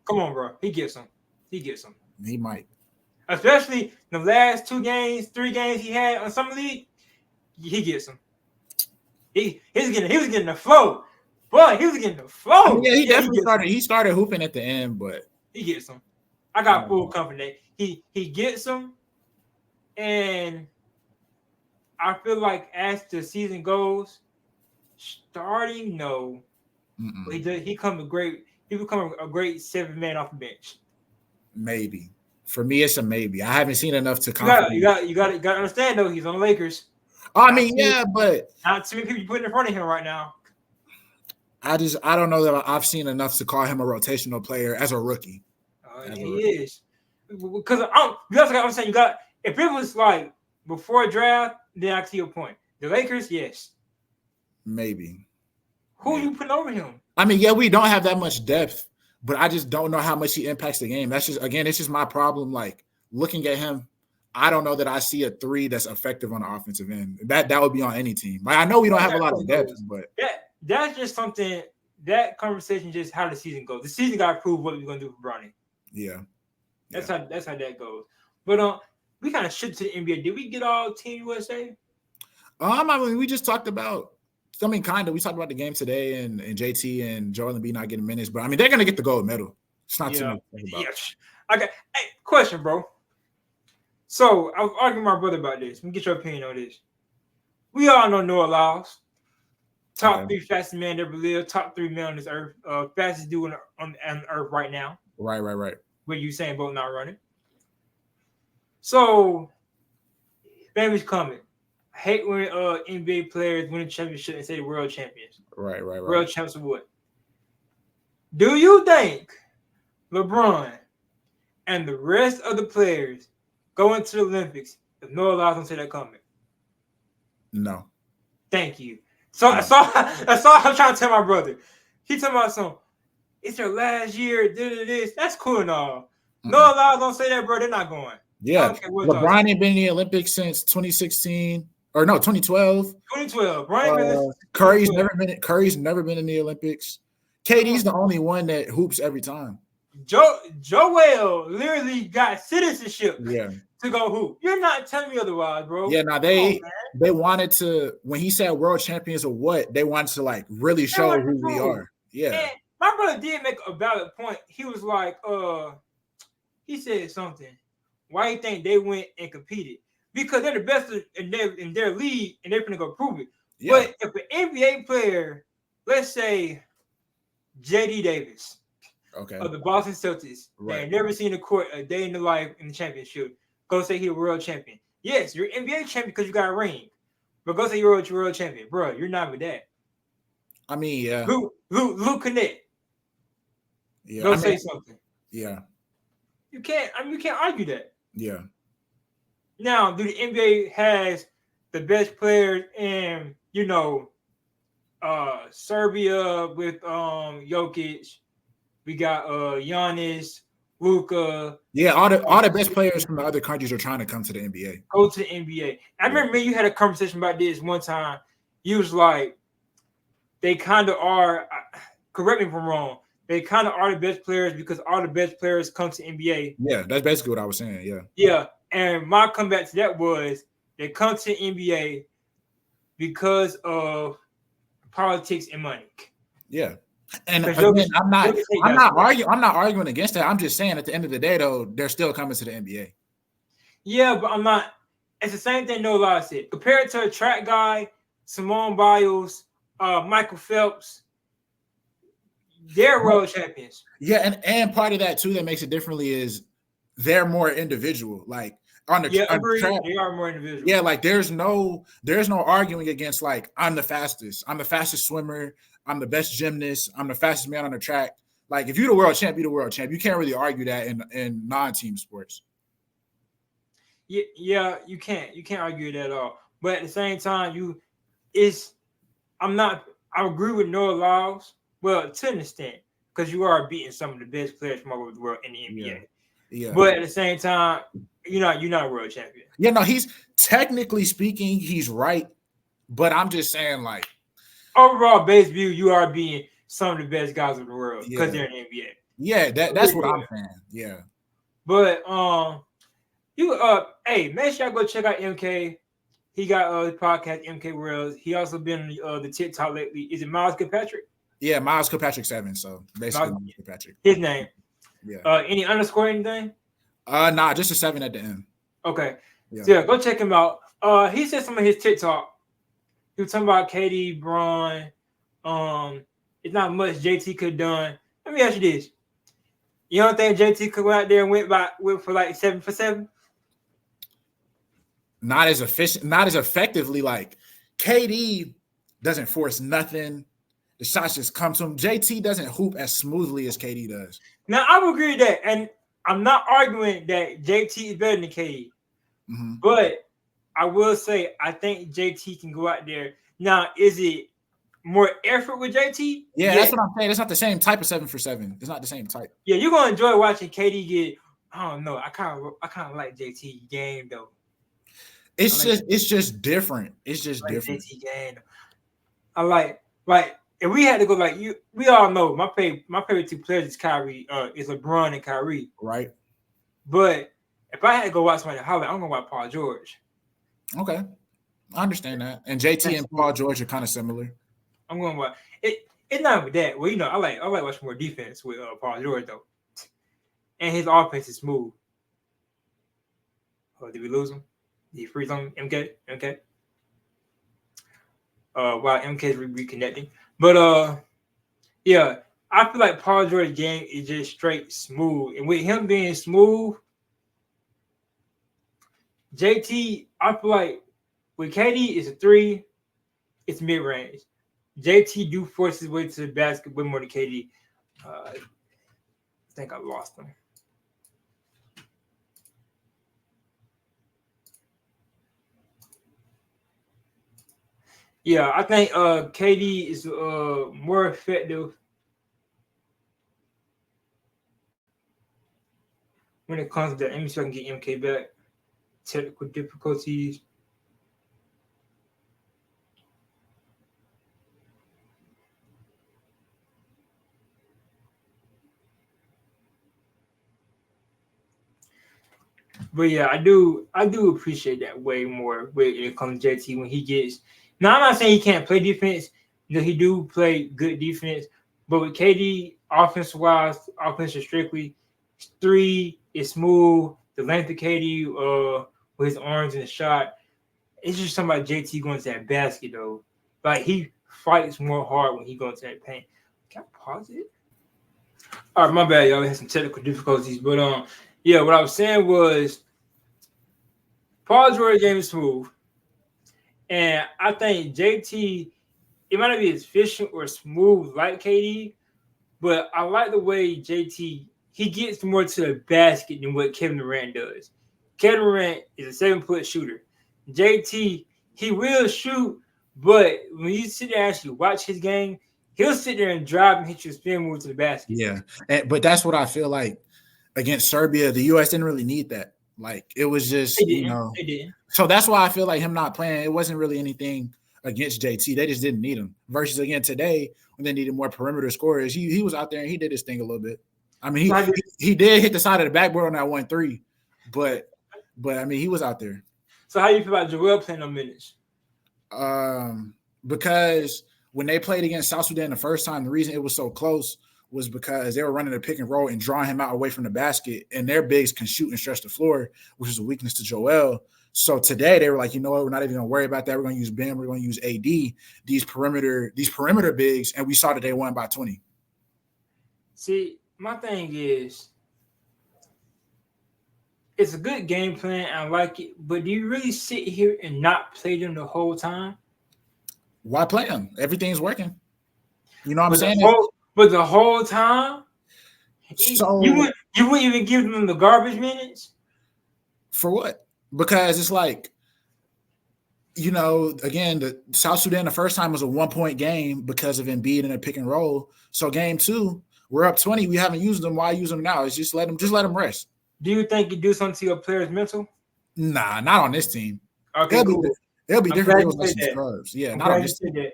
Come on, bro. He gets some. He might. Especially the last 2 games, 3 games he had on Summer League, he gets them. He was getting the flow. Boy, he was getting the flow. I mean, yeah, he definitely started. He started hooping at the end, but he gets them. I got full confidence. He gets them, and I feel like as the season goes, starting no, but he become a great 7-man off the bench. Maybe. For me, it's a maybe. I haven't seen enough to confidently. You got to understand though. He's on the Lakers. I mean, yeah, but not too many people putting in front of him right now. I don't know that I've seen enough to call him a rotational player as a rookie. He is, because you also got to understand. If it was like before draft, then I see your point. The Lakers, yes, maybe. Who are you putting over him? I mean, yeah, we don't have that much depth. But I just don't know how much he impacts the game. That's it's just my problem. Like looking at him, I don't know that I see a 3 that's effective on the offensive end. That would be on any team. Like I know we don't have a lot of depth, but that's just something. That conversation just how the season goes. The season got to prove what we're gonna do for Bronny. Yeah, that's how that goes. But we kind of shift to the NBA. Did we get all Team USA? I mean, we just talked about. I mean, kind of. We talked about the game today and JT and Joel Embiid not getting minutes, but I mean, they're gonna get the gold medal. It's not too much to think about. Okay. Hey, question, bro. So I was arguing with my brother about this. Let me get your opinion on this. We all know Noah Lyles, top 3 fastest man ever lived, top 3 man on this earth, fastest dude on earth right now. Right. With Usain Bolt not running. So, family's coming. I hate when NBA players win a championship and say the world champions. Right. World champs of what? Do you think LeBron and the rest of the players go into the Olympics if Noah Lyles don't say that comment? No. Thank you. So that's all I'm trying to tell my brother. He talking about some, it's their last year, this. That's cool and all. Noah Lyles don't say that, bro. They're not going. Yeah. LeBron ain't been in the Olympics since 2016. Or no, 2012. 2012. Curry's never been in the Olympics. KD's the only one that hoops every time. Joel literally got citizenship to go hoop. You're not telling me otherwise, bro. Yeah, now they wanted to, when he said world champions or what, they wanted to like really show who we are. Yeah. And my brother did make a valid point. He was like, he said something. Why do you think they went and competed? Because they're the best in their league and they're going to go prove it. Yeah. But if an NBA player, let's say JD Davis, of the Boston Celtics, that never seen the court a day in the life in the championship, go say he's a world champion. Yes, you're NBA champion because you got a ring. But go say you're a world champion. Bro, you're not with that. I mean, yeah. Luke Connect. Yeah. Say something. Yeah. You can't argue that. Yeah. Now, do the NBA has the best players in, Serbia with Jokic. We got Giannis, Luka. Yeah, all the best players from the other countries are trying to come to the NBA. Go to the NBA. I remember you had a conversation about this one time. You was like, they kind of are, correct me if I'm wrong, they kind of are the best players because all the best players come to NBA. Yeah, that's basically what I was saying, yeah. Yeah, and my comeback to that was they come to the NBA because of politics and money. Yeah. And again, I'm not arguing against that. I'm just saying at the end of the day, though, they're still coming to the NBA. Yeah, but I'm not. It's the same thing Noah Lyles said. Compared to a track guy, Simone Biles, Michael Phelps, they're world champions. Yeah, and part of that too that makes it differently is they're more individual. Like on the track, they are more individual. Yeah, like there's no arguing against like I'm the fastest swimmer. I'm the best gymnast. I'm the fastest man on the track. Like, if you're the world champ, you're the world champ. You can't really argue that in non-team sports. Yeah, you can't. You can't argue that at all. But at the same time, I agree with Noah Lyles. Well, to an extent, because you are beating some of the best players from all over the world in the NBA. Yeah. But at the same time, you're not a world champion. Yeah, no, he's technically speaking, he's right. But I'm just saying, like, overall base view, you are being some of the best guys in the world because they're in the NBA. Yeah, that's what I'm saying. Yeah. But hey, make sure y'all go check out MK. He got a podcast, MK World. He also been on the TikTok lately. Is it Miles Kilpatrick? Yeah, Miles Kilpatrick 7. So basically Miles Kilpatrick. His name. Yeah. Any underscore anything? Nah, just a 7 at the end. Okay. Yeah, go check him out. He said some of his TikTok. He was talking about KD, Bron. It's not much JT could have done. Let me ask you this: you don't think JT could go out there and went for like 7 for 7? Not as efficient, not as effectively. Like KD doesn't force nothing. The shots just come to him. JT doesn't hoop as smoothly as KD does. Now I would agree with that, and I'm not arguing that JT is better than KD, but I will say I think JT can go out there. Now, is it more effort with JT? Yeah, that's what I'm saying. It's not the same type of 7 for 7. It's not the same type. Yeah, you're gonna enjoy watching KD get. I don't know. I kind of like JT game though. It's just different. It's just different. JT game. I like if we had to go like you. We all know my favorite 2 players is Kyrie. Is LeBron and Kyrie. Right. But if I had to go watch somebody highlight, I'm gonna watch Paul George. Okay, I understand that. And JT and Paul George are kind of similar. I'm going to watch it. It's not with that. Well, I like watching more defense with Paul George though, and his offense is smooth. did we lose him? Did he freeze on MK? MK? While MK is reconnecting. But yeah, I feel like Paul George's game is just straight smooth. And with him being smooth, JT, I feel like with KD, it's a 3, it's mid-range. JT do force his way to the basket way more than KD. I think I lost him. Yeah, I think KD is more effective when it comes to that. Let me see if I can get MK back. Technical difficulties. But yeah, I do appreciate that way more when it comes to JT when he gets. Now I'm not saying he can't play defense. You know, he do play good defense, but with KD, offensive wise, offensive strictly, 3 is smooth. The length of KD, with his arms and the shot, it's just something about JT going to that basket though. Like he fights more hard when he goes to that paint. Can I pause it? All right, my bad, y'all. We had some technical difficulties, but yeah, what I was saying was Paul George game is smooth. And I think JT, it might not be as efficient or smooth like KD, but I like the way JT, he gets more to the basket than what Kevin Durant does. Kevin Durant is a 7-foot shooter. JT, he will shoot, but when you sit there and actually watch his game, he'll sit there and drive and hit your spin move to the basket. Yeah, but that's what I feel like against Serbia. The U.S. didn't really need that. Like it was just, They didn't. So that's why I feel like him not playing, it wasn't really anything against JT. They just didn't need him. Versus again today, when they needed more perimeter scorers, he was out there and he did his thing a little bit. I mean, he did hit the side of the backboard on that 1-3, but I mean, he was out there. So how do you feel about Joel playing no minutes? Because when they played against South Sudan the first time, the reason it was so close was because they were running a pick and roll and drawing him out away from the basket, and their bigs can shoot and stretch the floor, which is a weakness to Joel. So today they were like, you know what, we're not even going to worry about that. We're going to use Ben. We're going to use AD, these perimeter bigs, and we saw that they won by 20. See, my thing is, it's a good game plan. I like it, but do you really sit here and not play them the whole time? Why play them? Everything's working. You know what I'm saying? But the whole time, so you wouldn't even give them the garbage minutes? For what? Because it's like, you know, again, the South Sudan the first time was a 1-point game because of Embiid and a pick and roll. So game 2, we're up 20. We haven't used them. Why use them now? It's just let them rest. Do you think you do something to your players' mental? Nah, not on this team. Okay, It'll be different. Yeah, not on this team.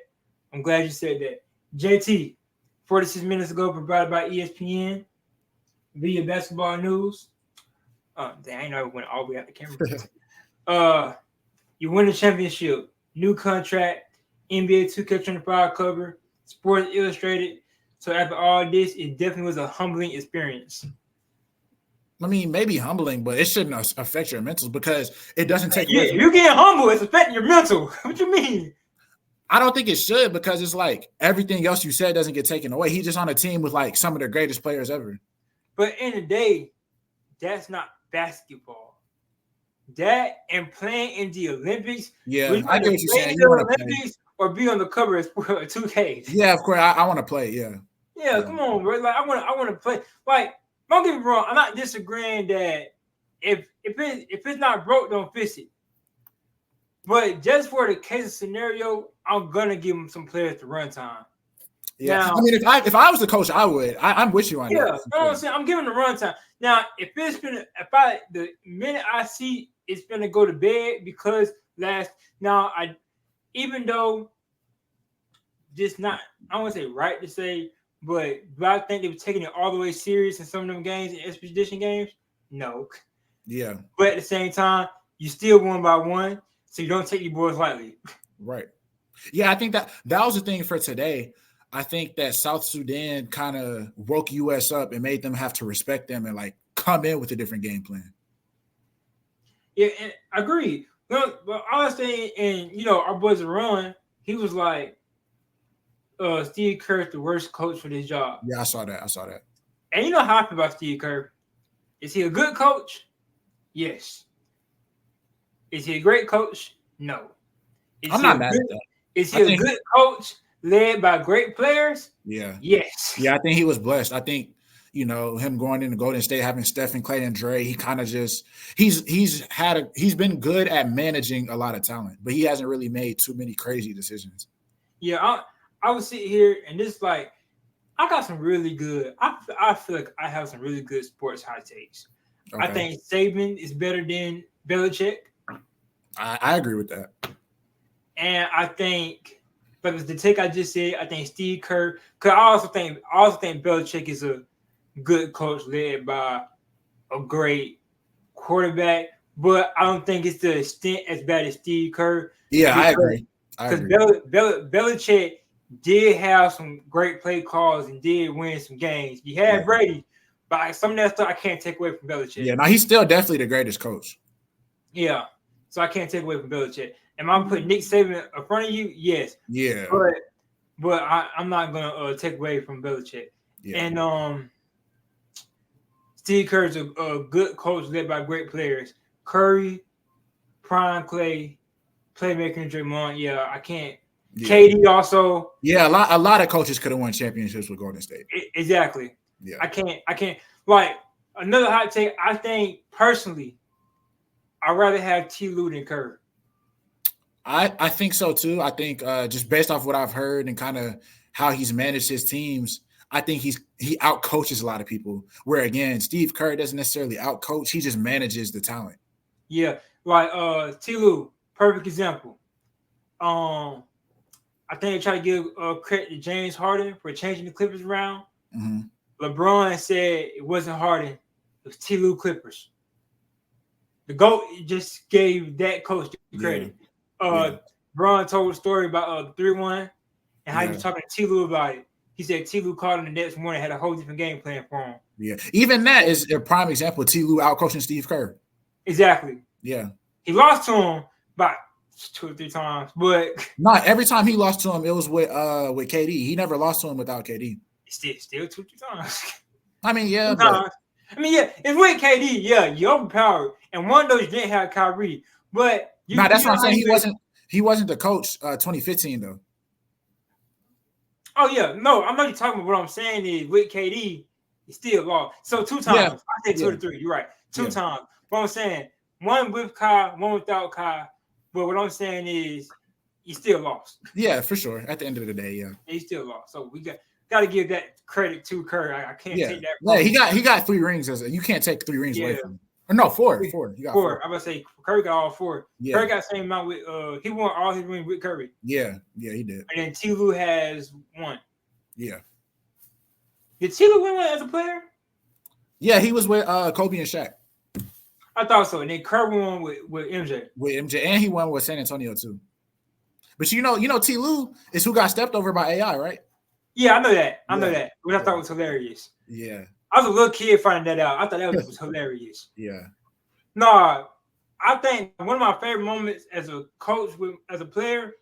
I'm glad you said that. JT, 46 minutes ago, provided by ESPN via Basketball News. I ain't know it went all the way out the camera. You win the championship, new contract, NBA 2K25 cover, Sports Illustrated. So after all this, it definitely was a humbling experience. I mean, maybe humbling, but it shouldn't affect your mentals because it doesn't take away. You getting humble, it's affecting your mental. What you mean? I don't think it should because it's like everything else you said doesn't get taken away. He's just on a team with like some of the greatest players ever. But in the day, that's not basketball. That and playing in the Olympics. Yeah, I get what you're saying. You want to Olympics or be on the cover of 2K. Yeah, of course. I want to play. Yeah. Yeah, come on, bro. Like I want to play. Like, don't get me wrong. I'm not disagreeing that if it's not broke, don't fix it. But just for the case of scenario, I'm gonna give him some players to run time. Yeah, now, I mean, if I was the coach, I would. I'm with you on that. Yeah, you know what I'm saying? I'm giving the run time. Now, the minute I see it's gonna go to bed because even though just not, I don't want to say right to say, but do I think they were taking it all the way serious in some of them games, in expedition games? No. Yeah. But at the same time, you still won by 1, so you don't take your boys lightly. Right. Yeah, I think that was the thing for today. I think that South Sudan kind of woke US up and made them have to respect them and like come in with a different game plan. Yeah, and I agree. But I was saying, and our boys Ron, he was like, Steve Kerr's the worst coach for this job. Yeah, I saw that. I saw that. And you know how I feel about Steve Kerr. Is he a good coach? Yes. Is he a great coach? No. I'm not mad at that. Is he a good coach led by great players? Yeah. Yes. Yeah, I think he was blessed. I think, him going into Golden State, having Stephen, Clay, and Dre, he kind of just he's been good at managing a lot of talent, but he hasn't really made too many crazy decisions. Yeah, I would sit here and just like I got some really good. I feel like I have some really good sports hot takes. Okay. I think Saban is better than Belichick. I agree with that. And I think, but the take I just said, I think Steve Kerr. Because I also think Belichick is a good coach led by a great quarterback. But I don't think it's to the extent as bad as Steve Kerr. Yeah, I agree. Because Belichick did have some great play calls and did win some games. He had Brady, but some of that stuff I can't take away from Belichick. Yeah, no, he's still definitely the greatest coach. Yeah, so I can't take away from Belichick. Am I putting Nick Saban in front of you? Yes. Yeah. But I'm not gonna take away from Belichick. Yeah. And Steve Kerr's a good coach led by great players. Curry, Prime Clay, playmaker Draymond. Yeah, I can't. Yeah. KD also. Yeah, a lot of coaches could have won championships with Golden State. Exactly. Yeah. I can't. Like another hot take. I think personally, I'd rather have T. Lue than Kerr. I think so too. I think just based off what I've heard and kind of how he's managed his teams, I think he outcoaches a lot of people. Where again, Steve Kerr doesn't necessarily outcoach; he just manages the talent. Yeah, like T. Lue, perfect example. I think they try to give credit to James Harden for changing the Clippers around. Mm-hmm. LeBron said it wasn't Harden; it was T. Lue Clippers. The GOAT just gave that coach the credit. Bron told a story about the 3-1 and how he was talking to T. Lue about it. He said T. Lue called him the next morning, had a whole different game plan for him. Yeah, even that is a prime example of T. Lue outcoaching Steve Kerr. Exactly. Yeah, he lost to him about 2 or 3 times, but not every time he lost to him, it was with KD. He never lost to him without KD. Still 2 or 3 times. I mean, yeah, it's with KD. Yeah, you're overpowered, and one of those didn't have Kyrie, but. That's what I'm saying. He wasn't the coach 2015 though. Oh yeah, no, I'm not talking about what I'm saying is with KD, he still lost. So 2 times. Yeah. I say 2 to 3. You're right. 2 times. What I'm saying, one with Kai, one without Kai. But what I'm saying is he still lost. Yeah, for sure. At the end of the day, yeah. He still lost. So we got to give that credit to Kerr. I can't take that. Yeah, he got 3 rings. You can't take 3 rings away from him. Or no, 4. He got 4. I'm gonna say Curry got all 4. Yeah. Curry got the same amount with he won all his rings with Curry. Yeah, he did. And then T. Lue has 1. Yeah. Did T. Lue win one as a player? Yeah, he was with Kobe and Shaq. I thought so. And then Kerr won with MJ. With MJ, and he won with San Antonio too. But you know T. Lue is who got stepped over by AI, right? Yeah, I know that. I know that. Which I thought was hilarious. Yeah. I was a little kid finding that out. I thought that was hilarious. Yeah. No, I think one of my favorite moments as a coach, as a player,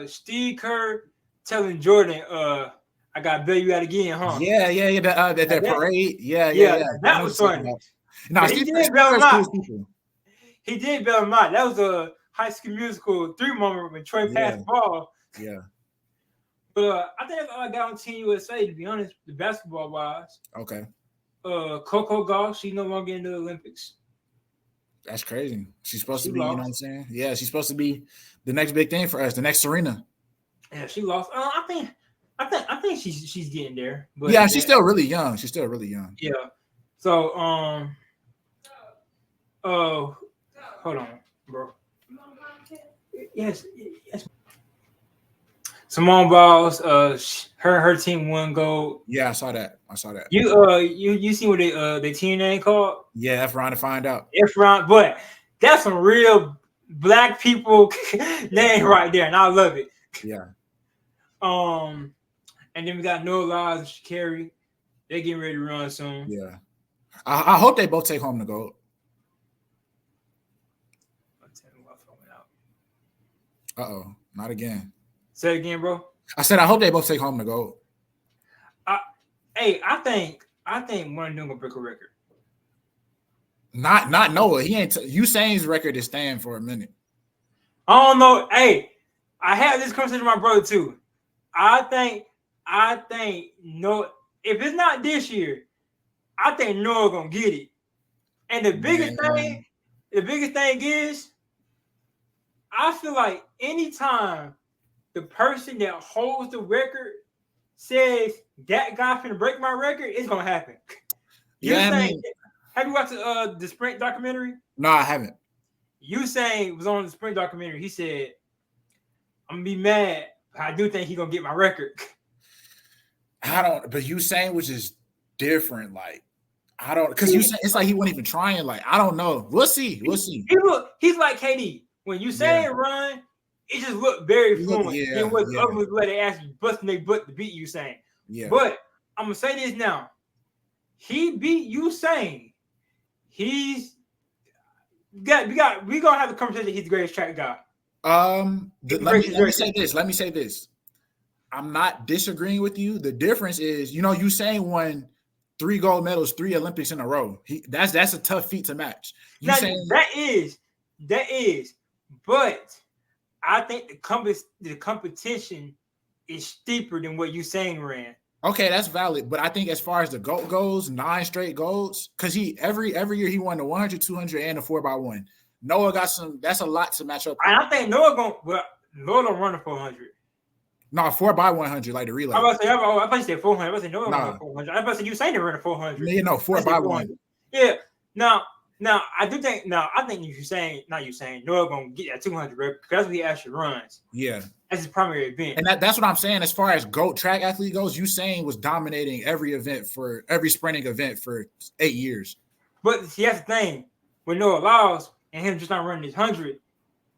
Steve Kerr telling Jordan, "I got to bail you out again, huh?" Yeah. That parade. Yeah. That was funny. No, he did bail him out. He did bail him out. That was a High School Musical 3 moment when Troy passed the ball. Yeah. But I think that's all I got on Team USA, to be honest, the basketball wise. Okay. Coco Gauff, she's no longer in the Olympics. That's crazy. She's supposed to be, you know what I'm saying? Yeah, she's supposed to be the next big thing for us, the next Serena. Yeah, she lost. I think she's getting there. But yeah, she's still really young. Yeah. So hold on, bro. Yes. Simone Biles, her team won gold. Yeah, I saw that. You seen what they team name called? Yeah, F round to find out. F round, but that's some real black people name right there, and I love it. Yeah. And then we got Noah Lyles and Sha'Carri. They're getting ready to run soon. Yeah. I hope they both take home the gold. Not again. Say it again, bro. I said I hope they both take home the gold. Hey, I think one of them gonna break a record. Not Noah. He ain't. Usain's record is staying for a minute. I don't know. Hey, I had this conversation with my brother too. I think no. If it's not this year, I think Noah gonna get it. And the biggest thing is, I feel like anytime the person that holds the record says that guy finna break my record, it's gonna happen. Have you watched the Sprint documentary? No, I haven't. Usain was on the Sprint documentary. He said, "I'm gonna be mad, but I do think he's gonna get my record." But Usain was just different. Like, I don't, because Usain, it's like he wasn't even trying. Like, I don't know. We'll see. He's like KD. When Usain run, it just looked very fluent. It was others where they actually busting their butt to beat Usain. Yeah. But I'm gonna say this now. He beat Usain. We gonna have the conversation. He's the greatest track guy. Let me say this. I'm not disagreeing with you. The difference is, Usain won 3 gold medals, 3 Olympics in a row. That's a tough feat to match. That is. But I think the competition is steeper than what Usain ran. Okay, that's valid. But I think as far as the GOAT goes, 9 straight golds, because every year he won the 100, 200, and the 4x1. Noah got some. That's a lot to match up with. I think Noah don't run the 400. No, 4x100, like the relay. I thought you said 400. I was saying Noah run the 400. I was saying Usain didn't run the 400. Yeah, no, 4x1. Yeah. Now I do think. Now I think Noah gonna get that 200 because that's what he actually runs. Yeah. That's his primary event. And that's what I'm saying. As far as GOAT track athlete goes, Usain was dominating every sprinting event for 8 years. But see, that's the thing. With Noah Lyles and him just not running his 100,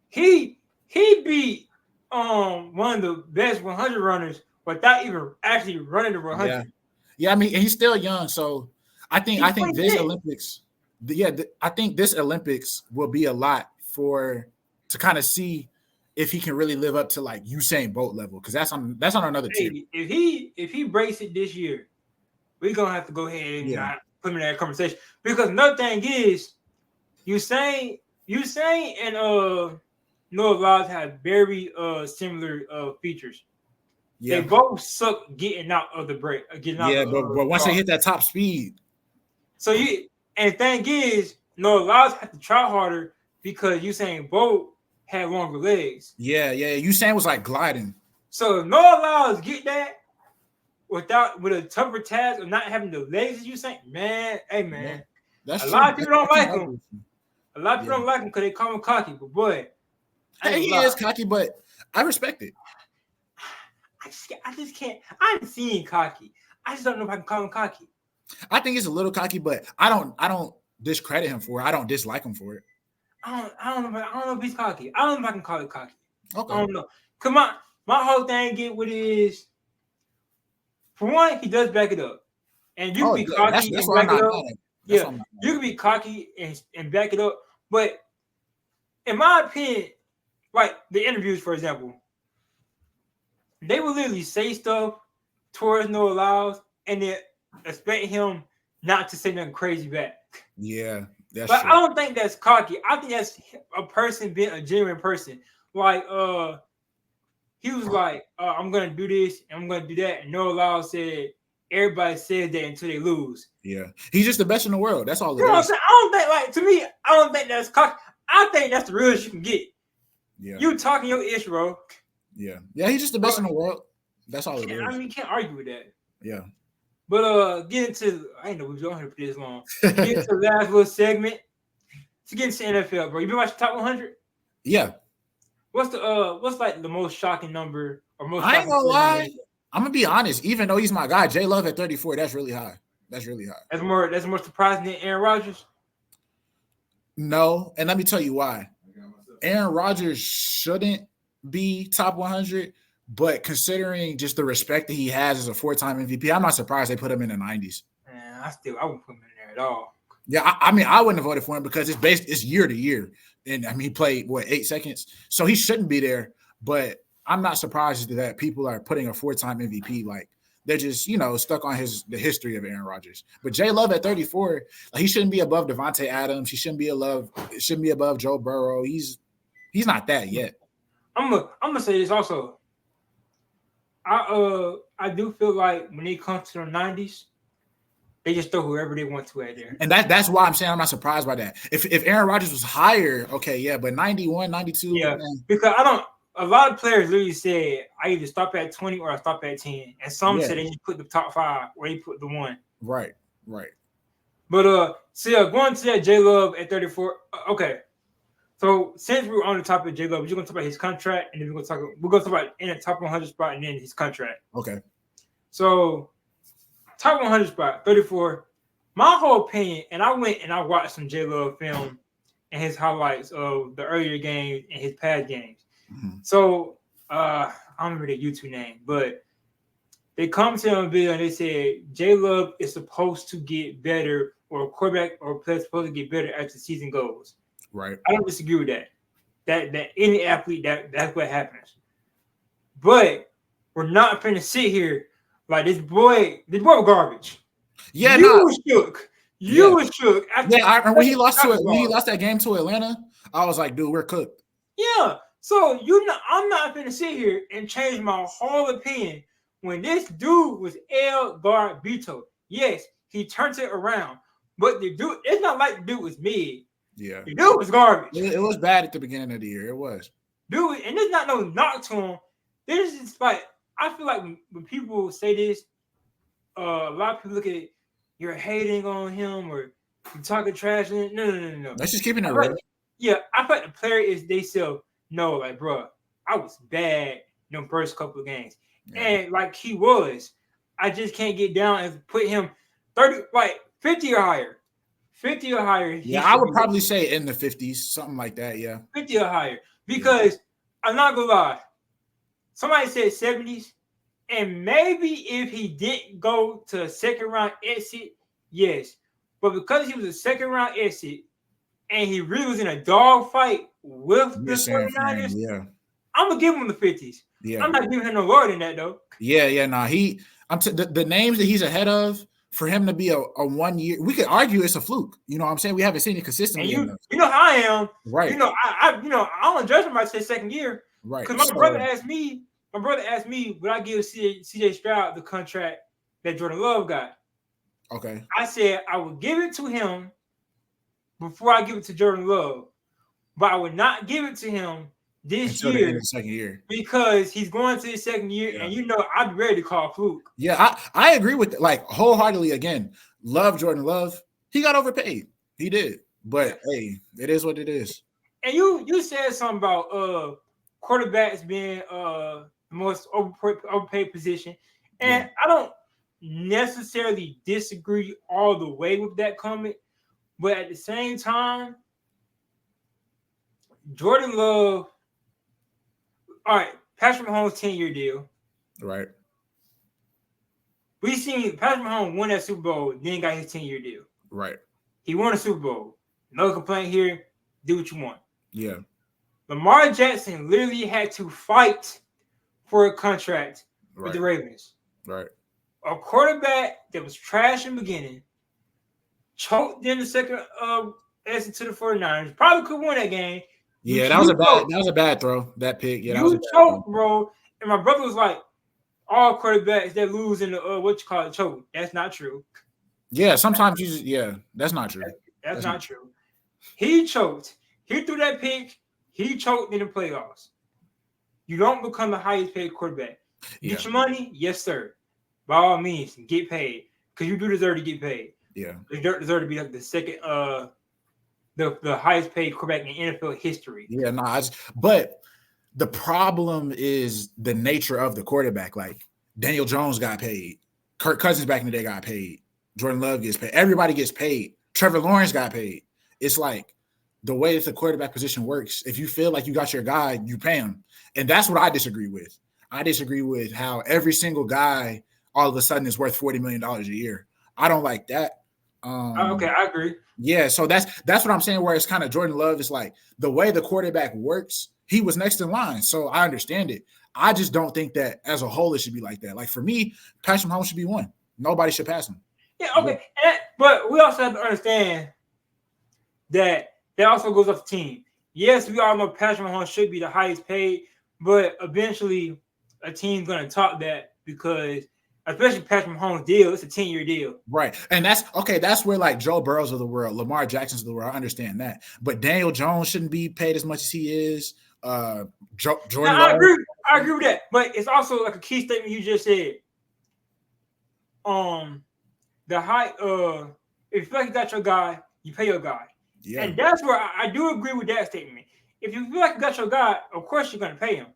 he beat one of the best 100 runners without even actually running the 100. Yeah. I mean, and he's still young, so I think this Olympics, I think this Olympics will be a lot to kind of see if he can really live up to like Usain Bolt level, because that's on another team. If he breaks it this year, we're gonna have to go ahead and not put him in that conversation. Because another thing is, Usain and Noah Lyles have very similar features. Yeah. They both suck getting out of the break. But once they hit that top speed. So and the thing is, Noah Lyles had to try harder because Usain Bolt had longer legs. Yeah. Usain was like gliding. So if Noah Lyles get that with a tougher task of not having the legs as Usain, man, hey man. That's a lot of people don't like him. A lot of people don't like him because they call him cocky, but boy. He is cocky, but I respect it. I just can't. I'm seeing cocky. I just don't know if I can call him cocky. I think he's a little cocky, but I don't discredit him for it. I don't dislike him for it. I don't know if he's cocky. I don't know if I can call it cocky. Okay. I don't know. Come on. My whole thing get with it is, for one, he does back it up. And you can be cocky and back it up. Yeah, you can be cocky and back it up. But in my opinion, like the interviews, for example, they will literally say stuff towards Noah Lyles and then expect him not to say nothing crazy back. Yeah. But true. I don't think that's cocky. I think that's a person being a genuine person. Like, he was like, I'm going to do this and I'm going to do that. And Noah Lyles said, everybody says that until they lose. Yeah. He's just the best in the world. That's all it is. What I'm saying? I don't think, like, to me, I don't think that's cocky. I think that's the realest you can get. Yeah. You talking your ish, bro. Yeah. Yeah, he's just the best in the world. That's all it is. I mean, you can't argue with that. Yeah. But get into, I didn't know we was on here for this long. Get into the last little segment. To get into NFL, bro. You been watching Top 100? Yeah. What's like the most shocking number or most? I ain't gonna lie. I'm gonna be honest. Even though he's my guy, J Love at 34, that's really high. That's more surprising than Aaron Rodgers. No, and let me tell you why. Aaron Rodgers shouldn't be top 100, but considering just the respect that he has as a 4-time MVP, I'm not surprised they put him in the 90s. Man, I wouldn't put him in there at all. Yeah, I mean, I wouldn't have voted for him because it's year to year. And I mean, he played 8 seconds, so he shouldn't be there. but I'm not surprised that people are putting a 4-time MVP. Like they're just, stuck on the history of Aaron Rodgers. But Jay Love at 34, like, he shouldn't be above Devontae Adams. He shouldn't be above Joe Burrow. He's not that yet. I'm gonna say this also. I do feel like when it comes to the 90s, they just throw whoever they want to at there. And that's why I'm saying I'm not surprised by that. If Aaron Rodgers was higher, okay, yeah, but 91, 92. Yeah, because a lot of players literally said, I either stop at 20 or I stop at 10. And some said they just put the top 5 or they put the 1. Right. But going to that J Love at 34, okay. So since we're on the topic of J Love, we're going to talk about his contract, and then we're going to talk about in the top 100 spot and then his contract. Okay. So top 100 spot, 34. My whole opinion, and I went and I watched some J Love film and his highlights of the earlier games and his past games. Mm-hmm. So I don't remember the YouTube name, but they come to him and they said J Love is supposed to get better, or a quarterback or a player is supposed to get better as the season goes. Right. I don't disagree with that. That any athlete that's what happens. But we're not finna sit here like this boy was garbage. Yeah, you was shook. You was shook. When he lost that game to Atlanta, I was like, dude, we're cooked. Yeah. So I'm not finna sit here and change my whole opinion when this dude was El Garbito. Yes, he turned it around, but the dude, it's not like the dude was mid. Yeah, the dude was garbage. It was bad at the beginning of the year. It was. Dude, and there's not no knock to him. This is like, I feel like when people say this, a lot of people look at it, you're hating on him or you're talking trash. No. Let's just keep it real. Yeah, I feel like the player is they still know, like, bro, I was bad in the first couple of games. Yeah. And like he was, I just can't get down and put him 50 or higher. 50 or higher. Yeah, I would probably say in the 50s, something like that. Yeah. 50 or higher. Because I'm not gonna lie. Somebody said 70s. And maybe if he didn't go to a second round exit, yes. But because he was a second round exit and he really was in a dog fight with the 49ers, I'm gonna give him the 50s. Yeah. I'm not giving him no lower than that though. Yeah. Nah, the names that he's ahead of, for him to be a 1 year, we could argue it's a fluke. You know what I'm saying? We haven't seen it consistently. And you know how I am. Right. I don't judge him by say second year. Right. Because my brother asked me, would I give CJ Stroud the contract that Jordan Love got? Okay. I said I would give it to him before I give it to Jordan Love. But I would not give it to him this year, the second year, because he's going to his second year, and I'd be ready to call fluke. Yeah, I agree with wholeheartedly. Again, love Jordan Love. He got overpaid. He did, but hey, it is what it is. And you said something about quarterbacks being the most overpaid position, and I don't necessarily disagree all the way with that comment, but at the same time, Jordan Love. All right, Patrick Mahomes 10-year deal. Right. We seen Patrick Mahomes win that Super Bowl, then got his 10-year deal. Right. He won a Super Bowl. No complaint here. Do what you want. Yeah. Lamar Jackson literally had to fight for a contract with the Ravens. Right. A quarterback that was trash in the beginning, choked in the second exit to the 49ers, probably could win that game. Yeah, that was a bad throw. That pick. Yeah, that was a bad choke, bro. And my brother was like, all quarterbacks that lose in the choke. That's not true. Yeah, sometimes that's not true. That's not true. He choked. He threw that pick. He choked in the playoffs. You don't become the highest paid quarterback. Get your money, yes, sir. By all means, get paid, because you do deserve to get paid. Yeah, you deserve to be like the second the highest paid quarterback in NFL history. Yeah, but the problem is the nature of the quarterback. Like Daniel Jones got paid. Kirk Cousins back in the day got paid. Jordan Love gets paid. Everybody gets paid. Trevor Lawrence got paid. It's like the way that the quarterback position works. If you feel like you got your guy, you pay him. And that's what I disagree with. I disagree with how every single guy all of a sudden is worth $40 million a year. I don't like that. Okay, I agree. Yeah, so that's what I'm saying, where it's kind of Jordan Love is like the way the quarterback works he was next in line. So I understand it. I just don't think that as a whole it should be like that. Like for me, Patrick Mahomes should be one. Nobody should pass him. Yeah, okay. But we also have to understand that also goes off the team. Yes, we all know Patrick Mahomes should be the highest paid, but eventually a team's going to top that because especially Patrick Mahomes' deal, it's a 10-year deal. Right. And that's where like Joe Burrows of the world, Lamar Jackson's of the world, I understand that. But Daniel Jones shouldn't be paid as much as he is. Jordan now, I agree with that. But it's also like a key statement you just said. The high if you feel like you got your guy, you pay your guy. Yeah. And that's where I do agree with that statement. If you feel like you got your guy, of course you're gonna pay him.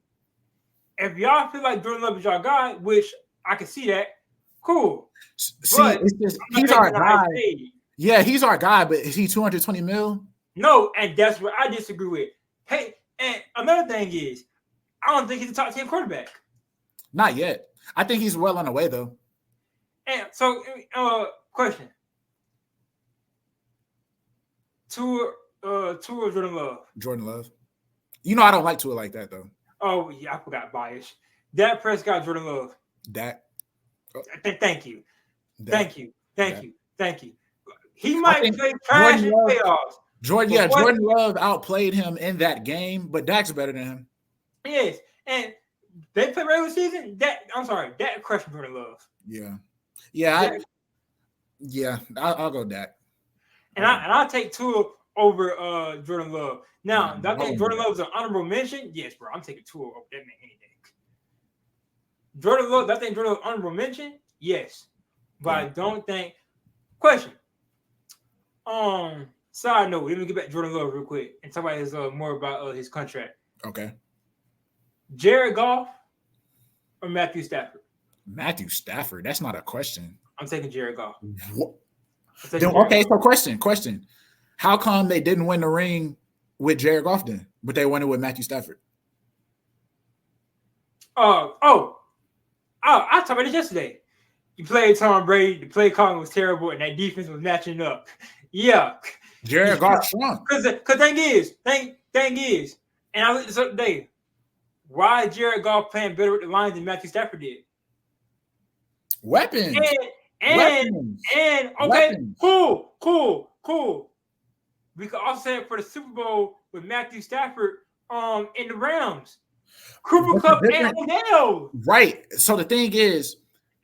If y'all feel like Jordan Love is your guy, which I can see that, cool. See, it's just, he's our guy. Yeah, he's our guy, but is he $220 million? No, and that's what I disagree with. Hey, and another thing is, I don't think he's a top 10 quarterback. Not yet. I think he's well on the way though. And so, question. Tua Jordan Love. Jordan Love. You know I don't like Tua like that though. Oh yeah, I forgot bias. Dak Prescott, Jordan Love. Dak. Oh. Thank you. Thank you. He might play trash in playoffs. Jordan Love outplayed him in that game, but Dak's better than him. Yes, and they play regular season. Dak crushed Jordan Love. I'll go Dak. And I'll take Tua over Jordan Love. Now, do I think Jordan Love is an honorable mention? Yes, bro. I'm taking Tua over that man any day. Jordan Love, I think Jordan Love honorable mention? Yes. But I don't think. Question. Side note, let me get back to Jordan Love real quick and talk about more about his contract. Okay. Jared Goff or Matthew Stafford? Matthew Stafford. That's not a question. I'm taking Jared Goff. What? So question. How come they didn't win the ring with Jared Goff then, but they won it with Matthew Stafford? I talked about it yesterday. You played Tom Brady, the play calling was terrible, and that defense was matching up. Yeah. Jared Goff shrunk. Because thing is, and I looked this up today. Why is Jared Goff playing better with the Lions than Matthew Stafford did? Weapons. And Weapons. Cool. We could also say it for the Super Bowl with Matthew Stafford in the Rams. Cooper Kupp and Odell. Right. So the thing is,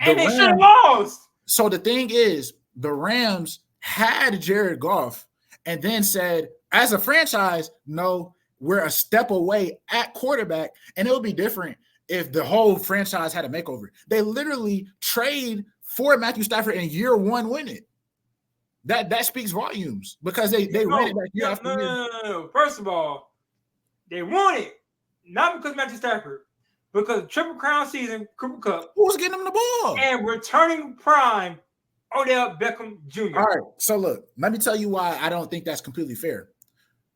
they should have lost. So the thing is, the Rams had Jared Goff and then said, as a franchise, no, we're a step away at quarterback, and it would be different if the whole franchise had a makeover. They literally trade for Matthew Stafford in year one win it. That speaks volumes because they win it year after year. No. First of all, they won it not because Matthew Stafford, because Triple Crown season, Cooper Kupp. Who's getting him the ball? And returning prime, Odell Beckham Jr. All right, so look, let me tell you why I don't think that's completely fair.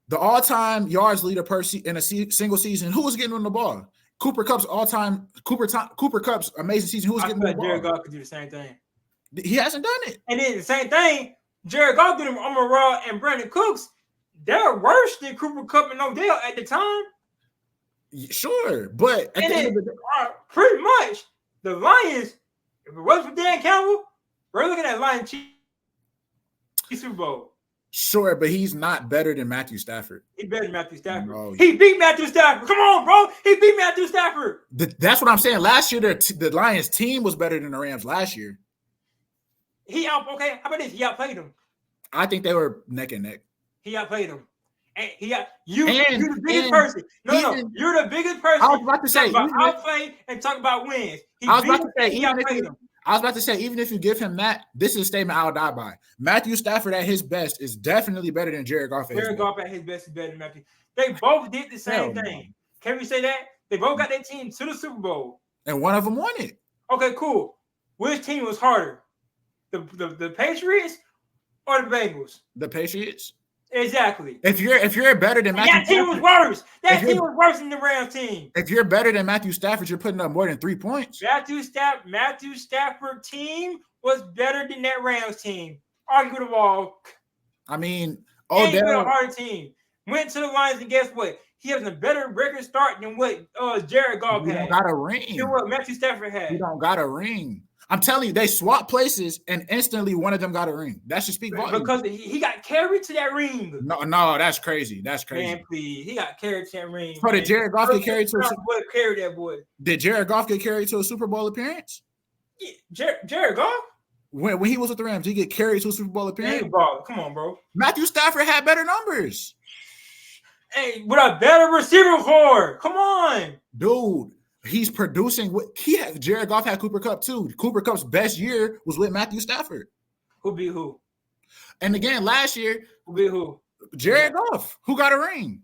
The all-time yards leader in a single season, who was getting him the ball? Cooper Kupp's all-time Cooper Kupp's amazing season. Who was getting him the ball? Jared Goff could do the same thing. He hasn't done it. And then the same thing, Jared Goff did him Amon-Ra and Brandon Cooks. They're worse than Cooper Kupp and Odell at the time. Sure, but at the end of the day, pretty much the Lions, if it wasn't for Dan Campbell, we're looking at Lions Super Bowl. Sure, but he's not better than Matthew Stafford. He's better than Matthew Stafford. No. He beat Matthew Stafford. Come on, bro. He beat Matthew Stafford. That's what I'm saying. Last year, the Lions team was better than the Rams last year. How about this? He outplayed them. I think they were neck and neck. He outplayed them. And you're the biggest person. You're the biggest person. I was about to say outplay and talk about wins. I was about to say, even if you give him that, this is a statement I'll die by. Matthew Stafford at his best is definitely better than Jared Goff. Jared Goff at his best is better than Matthew. They both did the same thing. Can we say that? They both got their team to the Super Bowl. And one of them won it. Okay, cool. Which team was harder? The Patriots or the Bengals? The Patriots. Exactly. If you're better than Matthew Stafford, team was worse. That team was worse than the Rams team. If you're better than Matthew Stafford, you're putting up more than 3 points. Matthew Stafford team was better than that Rams team. Argue the wall. I mean, Odell a hard team. Went to the Lions and guess what? he has a better record start than what Jared Goff He had. don't got a ring. Than what Matthew Stafford had. He don't got a ring. I'm telling you, they swapped places and instantly one of them got a ring. That should speak volumes. Because he got carried to that ring. No, that's crazy. That's crazy. Man, please. He got carried to that ring. So did Jared Goff get carried to a boy carried that boy. Did Jared Goff get carried to a Super Bowl appearance? Yeah, Jared Goff? When he was with the Rams, did he get carried to a Super Bowl appearance? Come on, bro. Matthew Stafford had better numbers. Hey, with a better receiver core. Come on. Dude, he's producing. Jared Goff had Cooper Kupp too. Cooper Kupp's best year was with Matthew Stafford. Who beat who? And again, last year, who beat who? Jared Goff, who got a ring.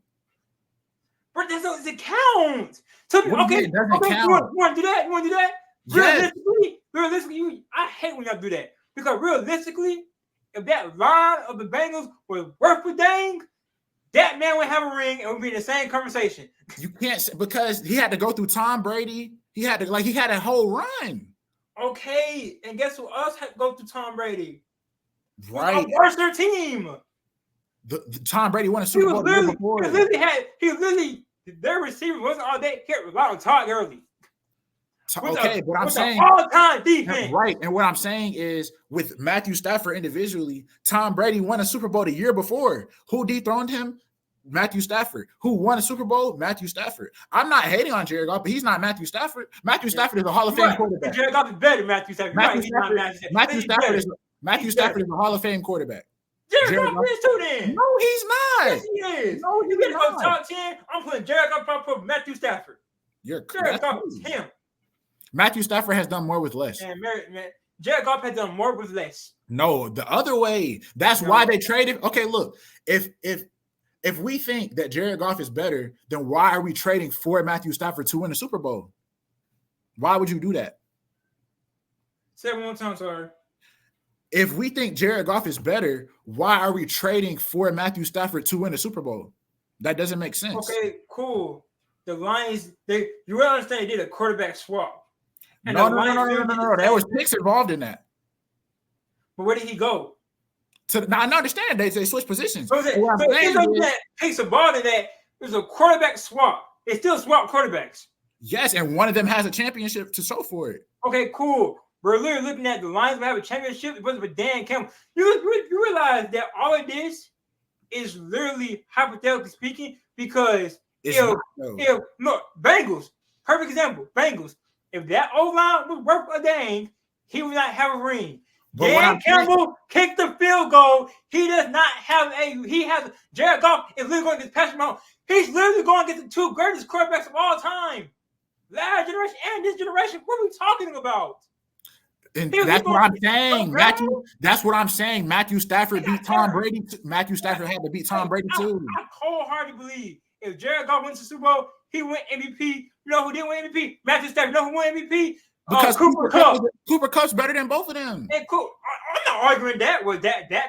But that doesn't count. So, okay, it doesn't count. You want to do that? You want to do that? Yes. Realistically, I hate when y'all do that. Because realistically, if that line of the Bengals was worth a dang, that man would have a ring and would be in the same conversation. You can't, because he had to go through Tom Brady. He had a whole run. Okay, and guess who else had to go through Tom Brady? Right. Where's their team? The Tom Brady won a Super Bowl the year before. Their receiver wasn't all that. He relied on Todd Gurley. Okay, but I'm saying all-time defense. Right, and what I'm saying is with Matthew Stafford individually, Tom Brady won a Super Bowl the year before. Who dethroned him? Matthew Stafford. Who won a Super Bowl? Matthew Stafford. I'm not hating on Jared Goff, but he's not Matthew Stafford. Matthew Stafford is a Hall of Fame quarterback. Jared Goff is better than Matthew Stafford. Matthew Stafford is a Hall of Fame quarterback. Jared Goff is too then. No, he's not. Yes, he is. No, he's not. Top 10, I'm putting Jared Goff up Matthew Stafford. Jared Goff is him. Matthew Stafford has done more with less. Man, Jared Goff has done more with less. No, the other way. That's why they traded. Okay, look, if we think that Jared Goff is better, then why are we trading for Matthew Stafford to win the Super Bowl? Why would you do that? Say it one more time, sorry. If we think Jared Goff is better, why are we trading for Matthew Stafford to win the Super Bowl? That doesn't make sense. Okay, cool. The Lions, you really understand they did a quarterback swap. And no. There was picks involved in that. But where did he go? Now I understand they switched positions. So picks involved in that. It was a quarterback swap. They still swap quarterbacks. Yes, and one of them has a championship to show for it. Okay, cool. We're literally looking at the Lions will have a championship. It wasn't for Dan Campbell. You realize that all of this is literally hypothetically speaking because Bengals, perfect example, Bengals. If that O-line was worth a dang, he would not have a ring. But Dan Campbell kicked the field goal. He does not have Jared Goff is literally going to get Patrick Mahomes. He's literally going to get the two greatest quarterbacks of all time. Last generation and this generation. What are we talking about? And that's what I'm saying. That's what I'm saying. Matthew Stafford beat Tom Brady. Matthew Stafford had to beat Tom Brady too. I wholeheartedly believe if Jared Goff wins the Super Bowl, he win MVP. You know who didn't win MVP? Matthew Stafford. You know who won MVP? Because Cooper Kupp. Cooper Kupp's better than both of them. And I'm not arguing that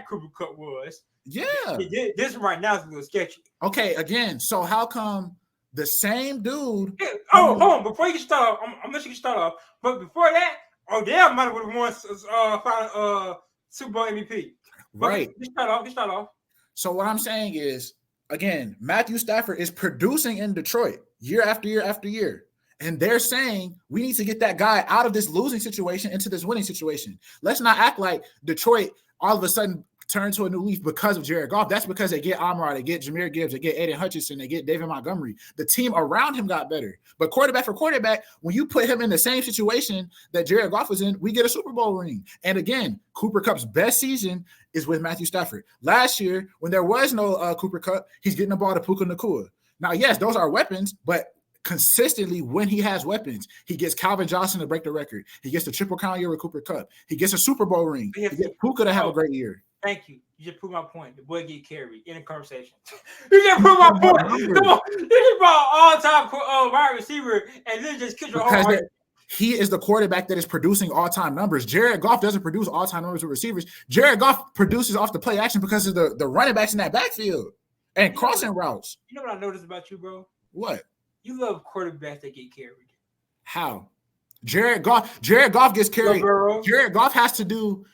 Cooper Kupp was. Yeah. This right now is a little sketchy. Okay, again, so how come the same dude? Hold on. Before you can start off, I'm gonna let you start off. But before that, Odell might have won Super Bowl MVP. Right. Just start off. So what I'm saying is, again, Matthew Stafford is producing in Detroit year after year after year. And they're saying we need to get that guy out of this losing situation into this winning situation. Let's not act like Detroit all of a sudden turned to a new leaf because of Jared Goff. That's because they get Amon-Ra, they get Jahmyr Gibbs, they get Aiden Hutchinson, they get David Montgomery. The team around him got better. But quarterback for quarterback, when you put him in the same situation that Jared Goff was in, we get a Super Bowl ring. And again, Cooper Kupp's best season is with Matthew Stafford. Last year, when there was no Cooper Kupp, he's getting the ball to Puka Nacua. Now, yes, those are weapons, but consistently when he has weapons, he gets Calvin Johnson to break the record. He gets the Triple Crown year with Cooper Kupp. He gets a Super Bowl ring. He gets Puka to have a great year. Thank you. You just proved my point. The boy get carried in a conversation. You just proved my point. Come on. You just brought all-time wide receiver and then just killed your whole heart. He is the quarterback that is producing all-time numbers. Jared Goff doesn't produce all-time numbers with receivers. Jared Goff produces off the play action because of the running backs in that backfield and crossing routes. You know what I noticed about you, bro? What? You love quarterbacks that get carried. How? Jared Goff gets carried. Jared Goff has to do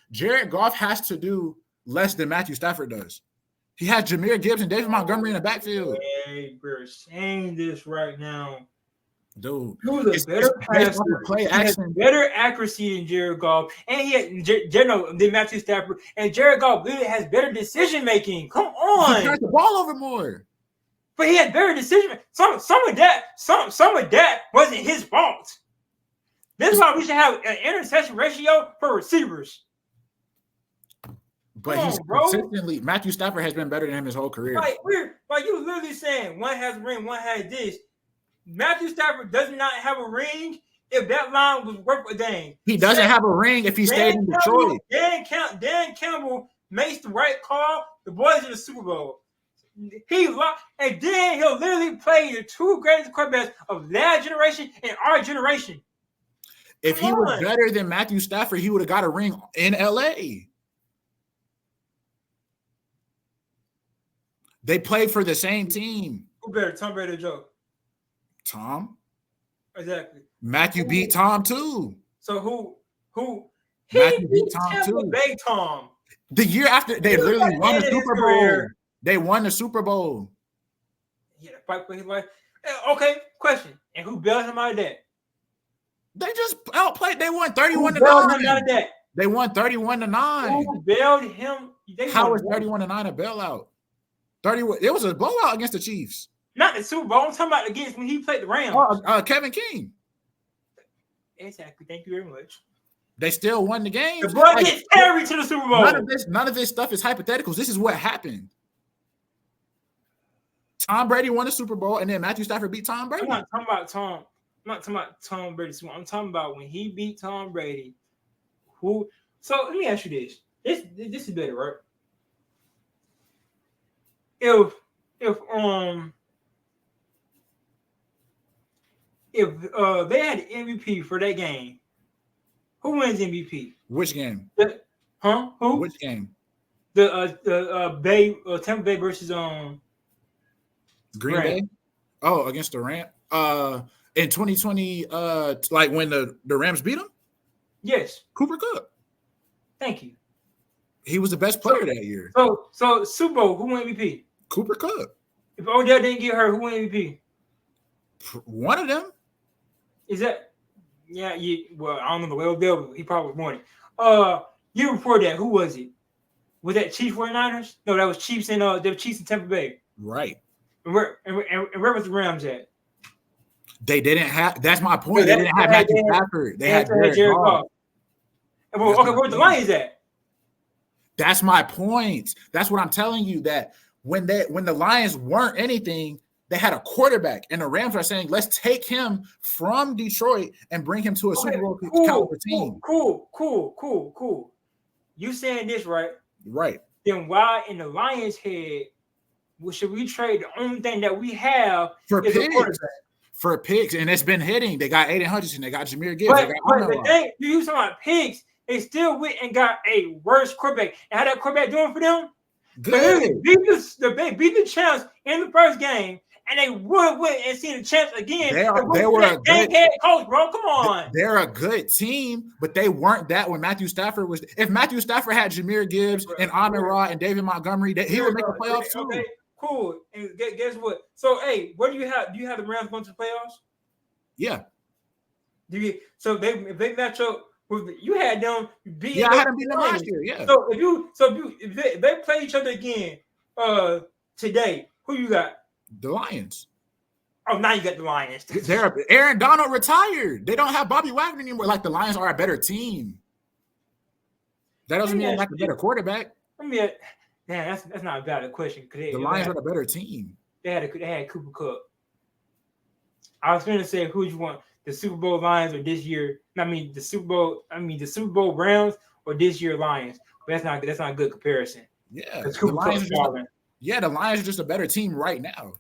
less than Matthew Stafford does. He had Jahmyr Gibbs and David Montgomery in the backfield. Hey, we're saying this right now. Dude, Who's a better passer? Play he has better accuracy than Jared Goff, and he had than Matthew Stafford. And Jared Goff literally has better decision making. Come on, he turned the ball over more. But he had better decision. Some of that wasn't his fault. This is why we should have an interception ratio for receivers. But he's consistently Matthew Stafford has been better than him his whole career. Like you literally saying one has a ring, one has this. Matthew Stafford does not have a ring if that line was worth a dang. He doesn't have a ring if he stayed in Detroit. Dan Campbell makes the right call. The boys in the Super Bowl. And then he'll literally play the two greatest quarterbacks of that generation and our generation. If he was better than Matthew Stafford, he would have got a ring in LA. They played for the same team. Who better, Tom Brady or Joe? Tom. Exactly. Matthew beat Tom too. So who? Matthew beat Tom too. Bay Tom. The year after they literally won the Super Bowl. They won the Super Bowl. Yeah, fight for his life. Okay, question. And who bailed him out of that? They just outplayed. They won 31-9. They won 31-9. Who bailed him? How was 31-9 a bailout? 31. It was a blowout against the Chiefs. Not the Super Bowl. I'm talking about against when he played the Rams. Kevin King. Exactly. Thank you very much. They still won the game. The boy gets carried to the Super Bowl. None of this stuff is hypotheticals. This is what happened. Tom Brady won the Super Bowl, and then Matthew Stafford beat Tom Brady. I'm not talking about Tom. I'm not talking about Tom Brady. I'm talking about when he beat Tom Brady. Who? So let me ask you this. This is better, right? If they had the MVP for that game, who wins MVP? Which game? Who? Which game? The Tampa Bay versus Green Bay. Oh, against the Rams. In 2020, like when the Rams beat them. Yes. Cooper Kupp. Thank you. He was the best player that year. So Super Bowl, who won MVP? Cooper Kupp. If Odell didn't get hurt, who won MVP? One of them. Is that? Yeah. Well, I don't know the Odell. He probably won it. Year before that, who was it? Was that Chiefs 49ers? No, that was Chiefs and the Chiefs in Tampa Bay. Right. And where was the Rams at? They didn't have. That's my point. They didn't have Matthew Stafford. They had Jared Goff. Okay, where's the Lions at? That's my point. That's what I'm telling you. That when the Lions weren't anything, they had a quarterback, and the Rams are saying, "Let's take him from Detroit and bring him to a Super Bowl caliber team." Cool. You saying this right? Right. Then why in the Lions' head should we trade the only thing that we have for picks? For picks, and it's been hitting. They got Aiden Hutchinson. They got Jahmyr Gibbs. But the thing, you talking about picks, they still went and got a worse quarterback. And how that quarterback doing for them? Good. They beat the champs in the first game, and they would have went and seen the champs again. They were a good head coach, bro. Come on. They're a good team, but they weren't that when Matthew Stafford was. If Matthew Stafford had Jahmyr Gibbs and Amon-Ra and David Montgomery, he would make the playoffs too. Okay, cool. And guess what? So, hey, what do you have? Do you have the Rams going to the playoffs? Yeah. So if they match up with you had them beat. Yeah, I had them beat them last year. Yeah. So if they play each other again, today, who you got? The Lions. Oh, now you got the Lions. Aaron Donald retired. They don't have Bobby Wagner anymore. Like the Lions are a better team. That doesn't mean like a better quarterback. That's not a valid question. The Lions are a better team. They had Cooper Kupp. I was going to say who you want, the Super Bowl Lions or this year? The Super Bowl Rams or this year Lions. But that's not a good comparison. Yeah, the Lions are just a better team right now.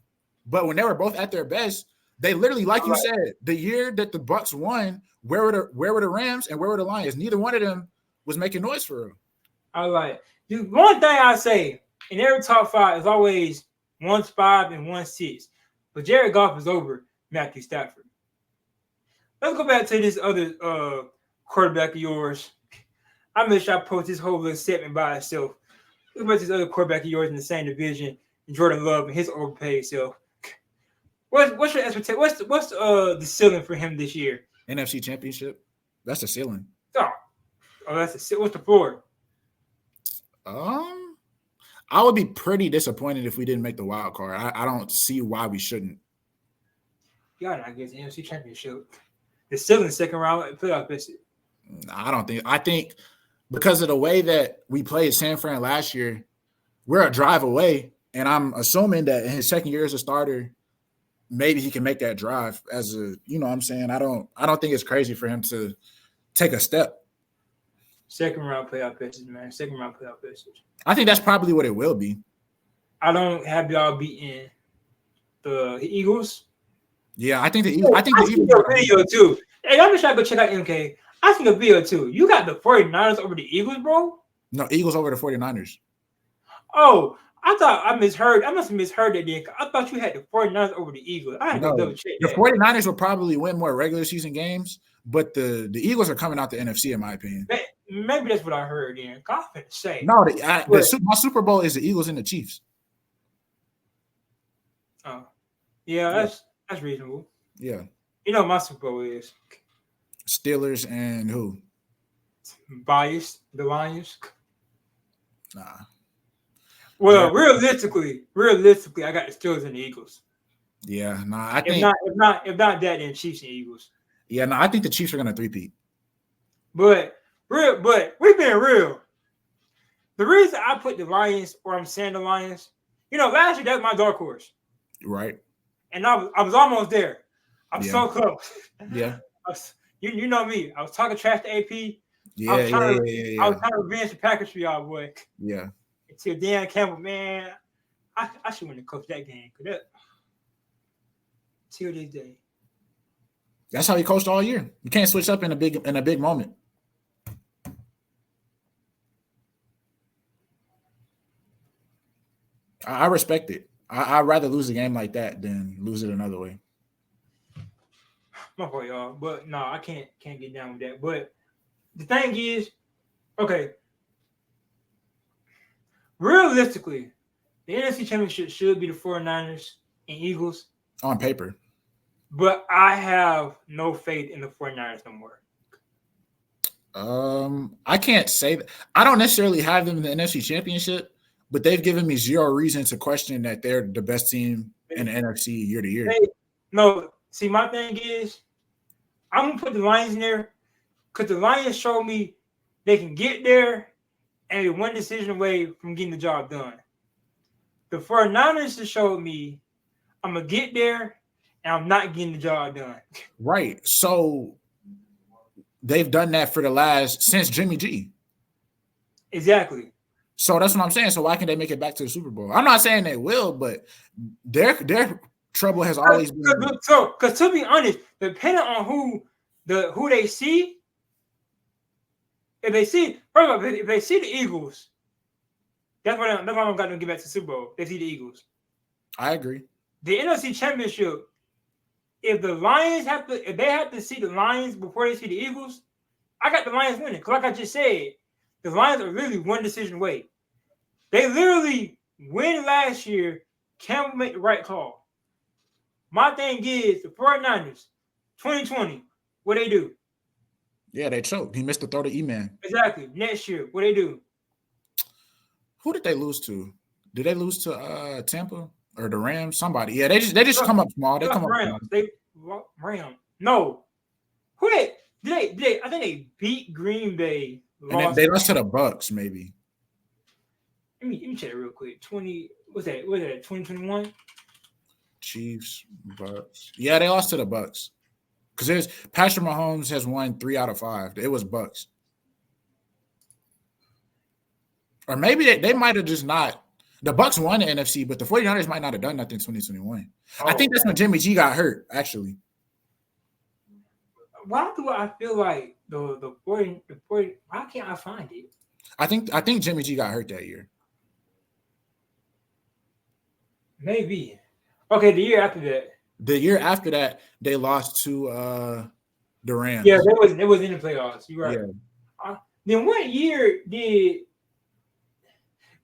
But when they were both at their best, they literally, like you said, the year that the Bucs won, where were the Rams and where were the Lions? Neither one of them was making noise for them. I like it. One thing I say in every top five is always 1-5 and 1-6. But Jared Goff is over Matthew Stafford. Let's go back to this other quarterback of yours. I made sure I post this whole little segment by itself. Look about this other quarterback of yours in the same division, Jordan Love, and his overpaid self. What's your expectation? What's the ceiling for him this year? NFC Championship. That's the ceiling. What's the floor? I would be pretty disappointed if we didn't make the wild card. I don't see why we shouldn't. Y'all not against the NFC Championship. The ceiling second round playoff visit. I don't think. I think because of the way that we played San Fran last year, we're a drive away, and I'm assuming that in his second year as a starter, maybe he can make that drive as a. You know what I'm saying? I don't think it's crazy for him to take a step. Second round playoff visit, man. Second round playoff visit. I think that's probably what it will be. I don't have y'all beating the Eagles. Yeah, I think the Eagles. I think the Eagles. A video too. Hey, y'all just try to go check out MK. I think a video too. You got the 49ers over the Eagles, bro? No, Eagles over the 49ers. Oh, I thought I misheard. I must have misheard that then. I thought you had the 49ers over the Eagles. I had to double check that. The 49ers will probably win more regular season games, but the Eagles are coming out the NFC, in my opinion. Maybe that's what I heard then. I was say. No, my Super Bowl is the Eagles and the Chiefs. Oh, yeah, that's reasonable. Yeah. You know my Super Bowl is Steelers and who? Biased, the Lions. Nah. Well, realistically, I got the Steelers and the Eagles. Yeah, I think if not that, then Chiefs and Eagles. Yeah, I think the Chiefs are gonna three-peat. But we've been real. The reason I put the Lions, or I'm saying the Lions, last year that was my dark horse. Right. And I was almost there. I'm so close. Yeah. You know me. I was talking trash to AP. Yeah, I was trying to revenge the Packers for y'all, boy. Yeah. Until Dan Campbell, man, I should win the coach that game. Till this day. That's how he coached all year. You can't switch up in a big moment. I respect it. I'd rather lose a game like that than lose it another way. My fault, y'all. But no, I can't get down with that. But the thing is, okay, realistically, the NFC Championship should be the 49ers and Eagles. On paper. But I have no faith in the 49ers no more. I can't say that. I don't necessarily have them in the NFC Championship, but they've given me zero reason to question that they're the best team in the NFC year to year. No, see, my thing is, I'm going to put the Lions in there because the Lions show me they can get there and they're one decision away from getting the job done. The 49ers just showed me I'm going to get there and I'm not getting the job done. Right. So they've done that since Jimmy G. Exactly. So that's what I'm saying. So why can't they make it back to the Super Bowl? I'm not saying they will, but their trouble has always been. Because to be honest, depending on who they see, if they see the Eagles, that's why I'm going to get back to the Super Bowl. They see the Eagles. I agree. The NFC Championship, if they have to see the Lions before they see the Eagles, I got the Lions winning. Because like I just said, the Lions are literally one decision away. They literally win last year, Campbell make the right call. My thing is the 49ers, 2020, what they do? Yeah, they choked. He missed the throw to E-Man. Exactly. Next year, what they do? Who did they lose to? Did they lose to Tampa or the Rams? Somebody. Yeah, they just come up small. They come Rams. up small. Rams. No. Who they? I think they beat Green Bay. And they lost to the Bucks, maybe. Let me check it real quick. 2021? Chiefs, Bucks. Yeah, they lost to the Bucks. Because Patrick Mahomes has won 3 out of 5. It was Bucks. Or maybe they might have just not. The Bucks won the NFC, but the 49ers might not have done nothing in 2021. I think that's when Jimmy G got hurt, actually. Why do I feel like the 40, why can't I find it? I think Jimmy G got hurt that year. Maybe. Okay, the year after that. The year after that, they lost to the Rams. Yeah, it was in the playoffs. You're right. Yeah. Then what year did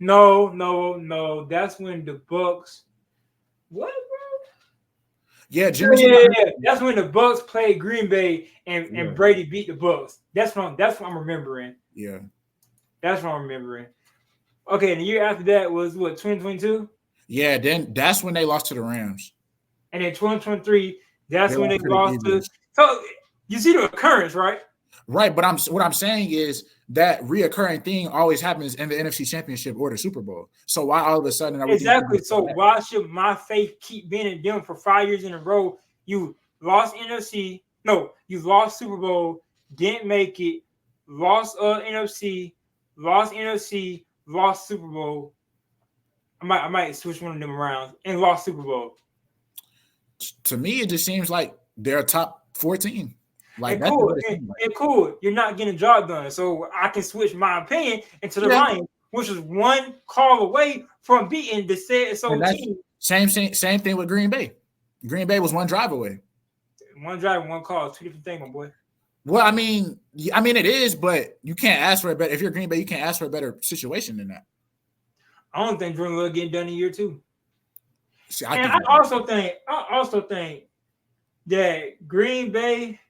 No. That's when the Bucks. What, bro? Yeah, Jimmy G. Yeah. That's when the Bucks played Green Bay and Yeah. Brady beat the Bucks. That's what I'm remembering. Yeah. That's what I'm remembering. Okay, and the year after that was what, 2022? Yeah, then that's when they lost to the Rams. And in 2023, that's They when they lost to the lost to. So you see the occurrence, right? Right, but what I'm saying is that reoccurring thing always happens in the NFC Championship or the Super Bowl. So why all of a sudden are we Exactly. So why should my faith keep being in them for 5 years in a row? You lost NFC, no, you lost Super Bowl, didn't make it, lost NFC, lost Super Bowl. I might switch one of them around and lost Super Bowl. To me, it just seems like they're a top 14. Like that's cool. what it seems like. Cool. You're not getting a job done, so I can switch my opinion into the Lions, which is one call away from beating the said so team. Same thing with Green Bay. Green Bay was one drive away. One drive, one call, two different things, my boy. Well, I mean, it is, but you can't ask for a better. If you're Green Bay, you can't ask for a better situation than that. I don't think Jordan Love getting done in year 2. See, I also think that Green Bay,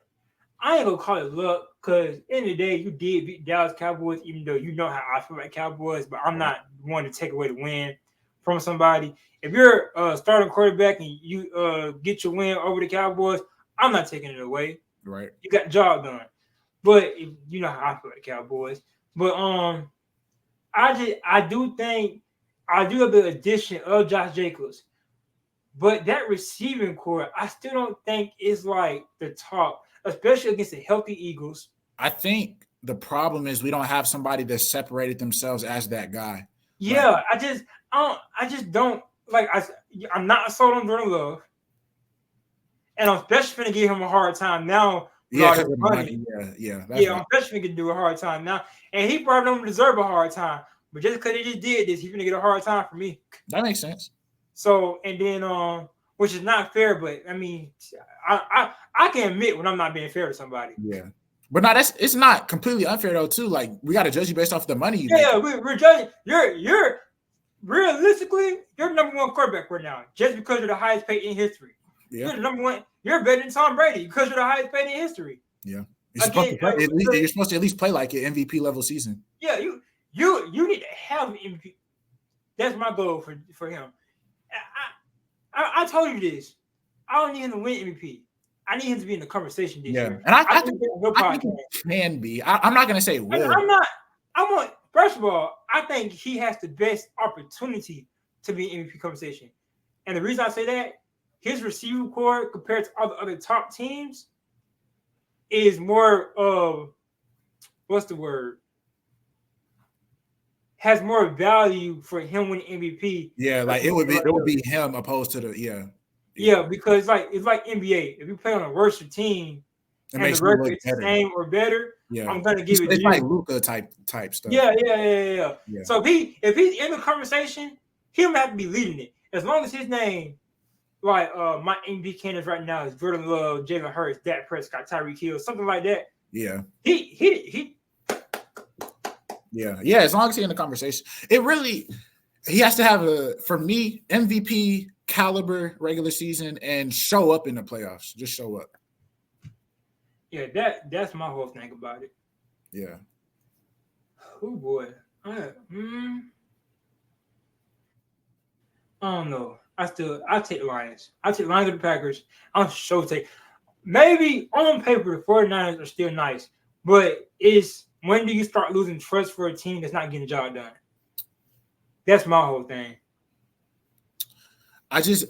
I ain't gonna call it luck, because in the day you did beat Dallas Cowboys, even though you know how I feel about Cowboys, but I'm not one to take away the win from somebody. If you're a starting quarterback and you get your win over the Cowboys, I'm not taking it away. Right. You got the job done. But you know how I feel about the Cowboys. But I do have the addition of Josh Jacobs. But that receiving core, I still don't think is like the top, especially against the healthy Eagles. I think the problem is we don't have somebody that separated themselves as that guy. Yeah, like, I just don't like. I'm not sold on Jordan Love, and I'm especially going to give him a hard time now. Yeah, I'm especially going to do a hard time now, and he probably don't deserve a hard time. But just because he just did this, he's going to get a hard time from me. That makes sense. So, and then, which is not fair, but I mean, I can admit when I'm not being fair to somebody. Yeah, but no, it's not completely unfair though. Too, like we got to judge you based off the money you make. We're judging. You're realistically, you're the number one quarterback right now, just because you're the highest paid in history. Yeah. You're the number one. You're better than Tom Brady because you're the highest paid in history. Yeah, you're supposed to at least play like an MVP level season. Yeah, you need to have an MVP. That's my goal for him. I told you this. I don't need him to win MVP. I need him to be in the conversation this year. And I think he can be. I'm not going to say will. First of all, I think he has the best opportunity to be in MVP conversation. And the reason I say that, his receiver core compared to all the other top teams is more of, has more value for him winning MVP. Yeah, like it would be him opposed to the Yeah, because it's like NBA. If you play on a worse team and the record is the same or better, I'm gonna give it to you. It's like Luka type stuff. Yeah. So if he's in the conversation, he'll have to be leading it. As long as his name, like my MVP candidates right now is Jordan Love, Jalen Hurts, Dak Prescott, Tyreek Hill, something like that. Yeah. He Yeah, as long as he's in the conversation. He has to have for me, MVP caliber regular season and show up in the playoffs. Just show up. Yeah, that's my whole thing about it. Yeah. Oh boy. I don't know. I take the Lions. I take the Lions or the Packers. I'm sure take. Maybe on paper the 49ers are still nice, but when do you start losing trust for a team that's not getting the job done? That's my whole thing.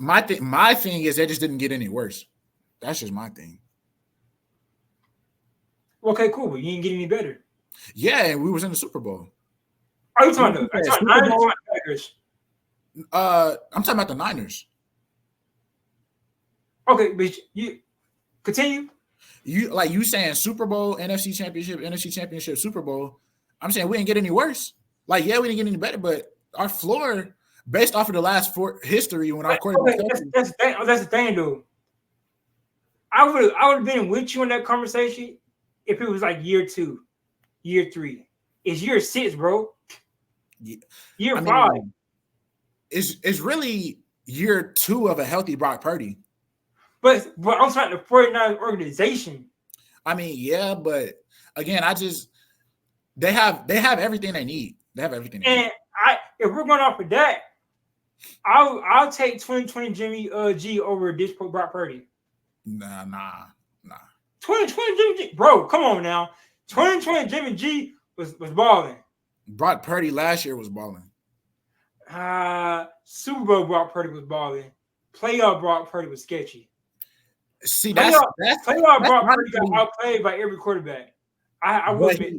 My thing is they just didn't get any worse. That's just my thing. Okay, cool. But you didn't get any better. Yeah, and we was in the Super Bowl. Are you talking about the Packers? I'm talking about the Niners. Okay, but you continue. You saying Super Bowl, NFC Championship, Super Bowl. I'm saying we didn't get any worse. We didn't get any better, but our floor, based off of the last history, when our quarterback. That's the thing, though. I would have been with you in that conversation if it was like year 2, year 3. It's year 6, bro. Year I 5. mean, it's really year 2 of a healthy Brock Purdy. But I'm talking the 49ers organization. I mean, yeah, but again, they have everything they need. They have everything they need. And if we're going off of that, I'll take 2020 Jimmy G over this Brock Purdy. Nah. 2020 Jimmy G, bro, come on now. 2020 Jimmy G was balling. Brock Purdy last year was balling. Super Bowl Brock Purdy was balling. Playoff Brock Purdy was sketchy. See, playoff Brock Purdy got outplayed by every quarterback. I will admit.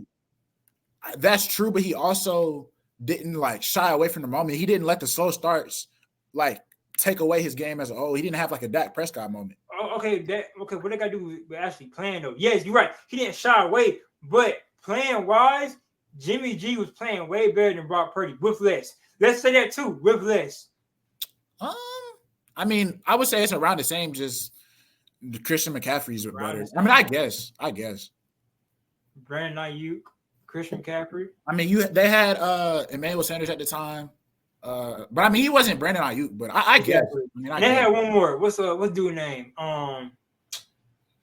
That's true, but he also didn't like shy away from the moment. He didn't let the slow starts like take away his game as a whole. He didn't have like a Dak Prescott moment. Okay, what they got to do with actually playing though? Yes, you're right. He didn't shy away, but playing wise, Jimmy G was playing way better than Brock Purdy with less. Let's say that too, with less. I mean, I would say it's around the same. Just Christian McCaffrey's are better. I mean, I guess. Brandon Ayuk, Christian McCaffrey. I mean, they had Emmanuel Sanders at the time, but I mean, he wasn't Brandon Ayuk. But I guess. I mean, they had one more. What's dude's name?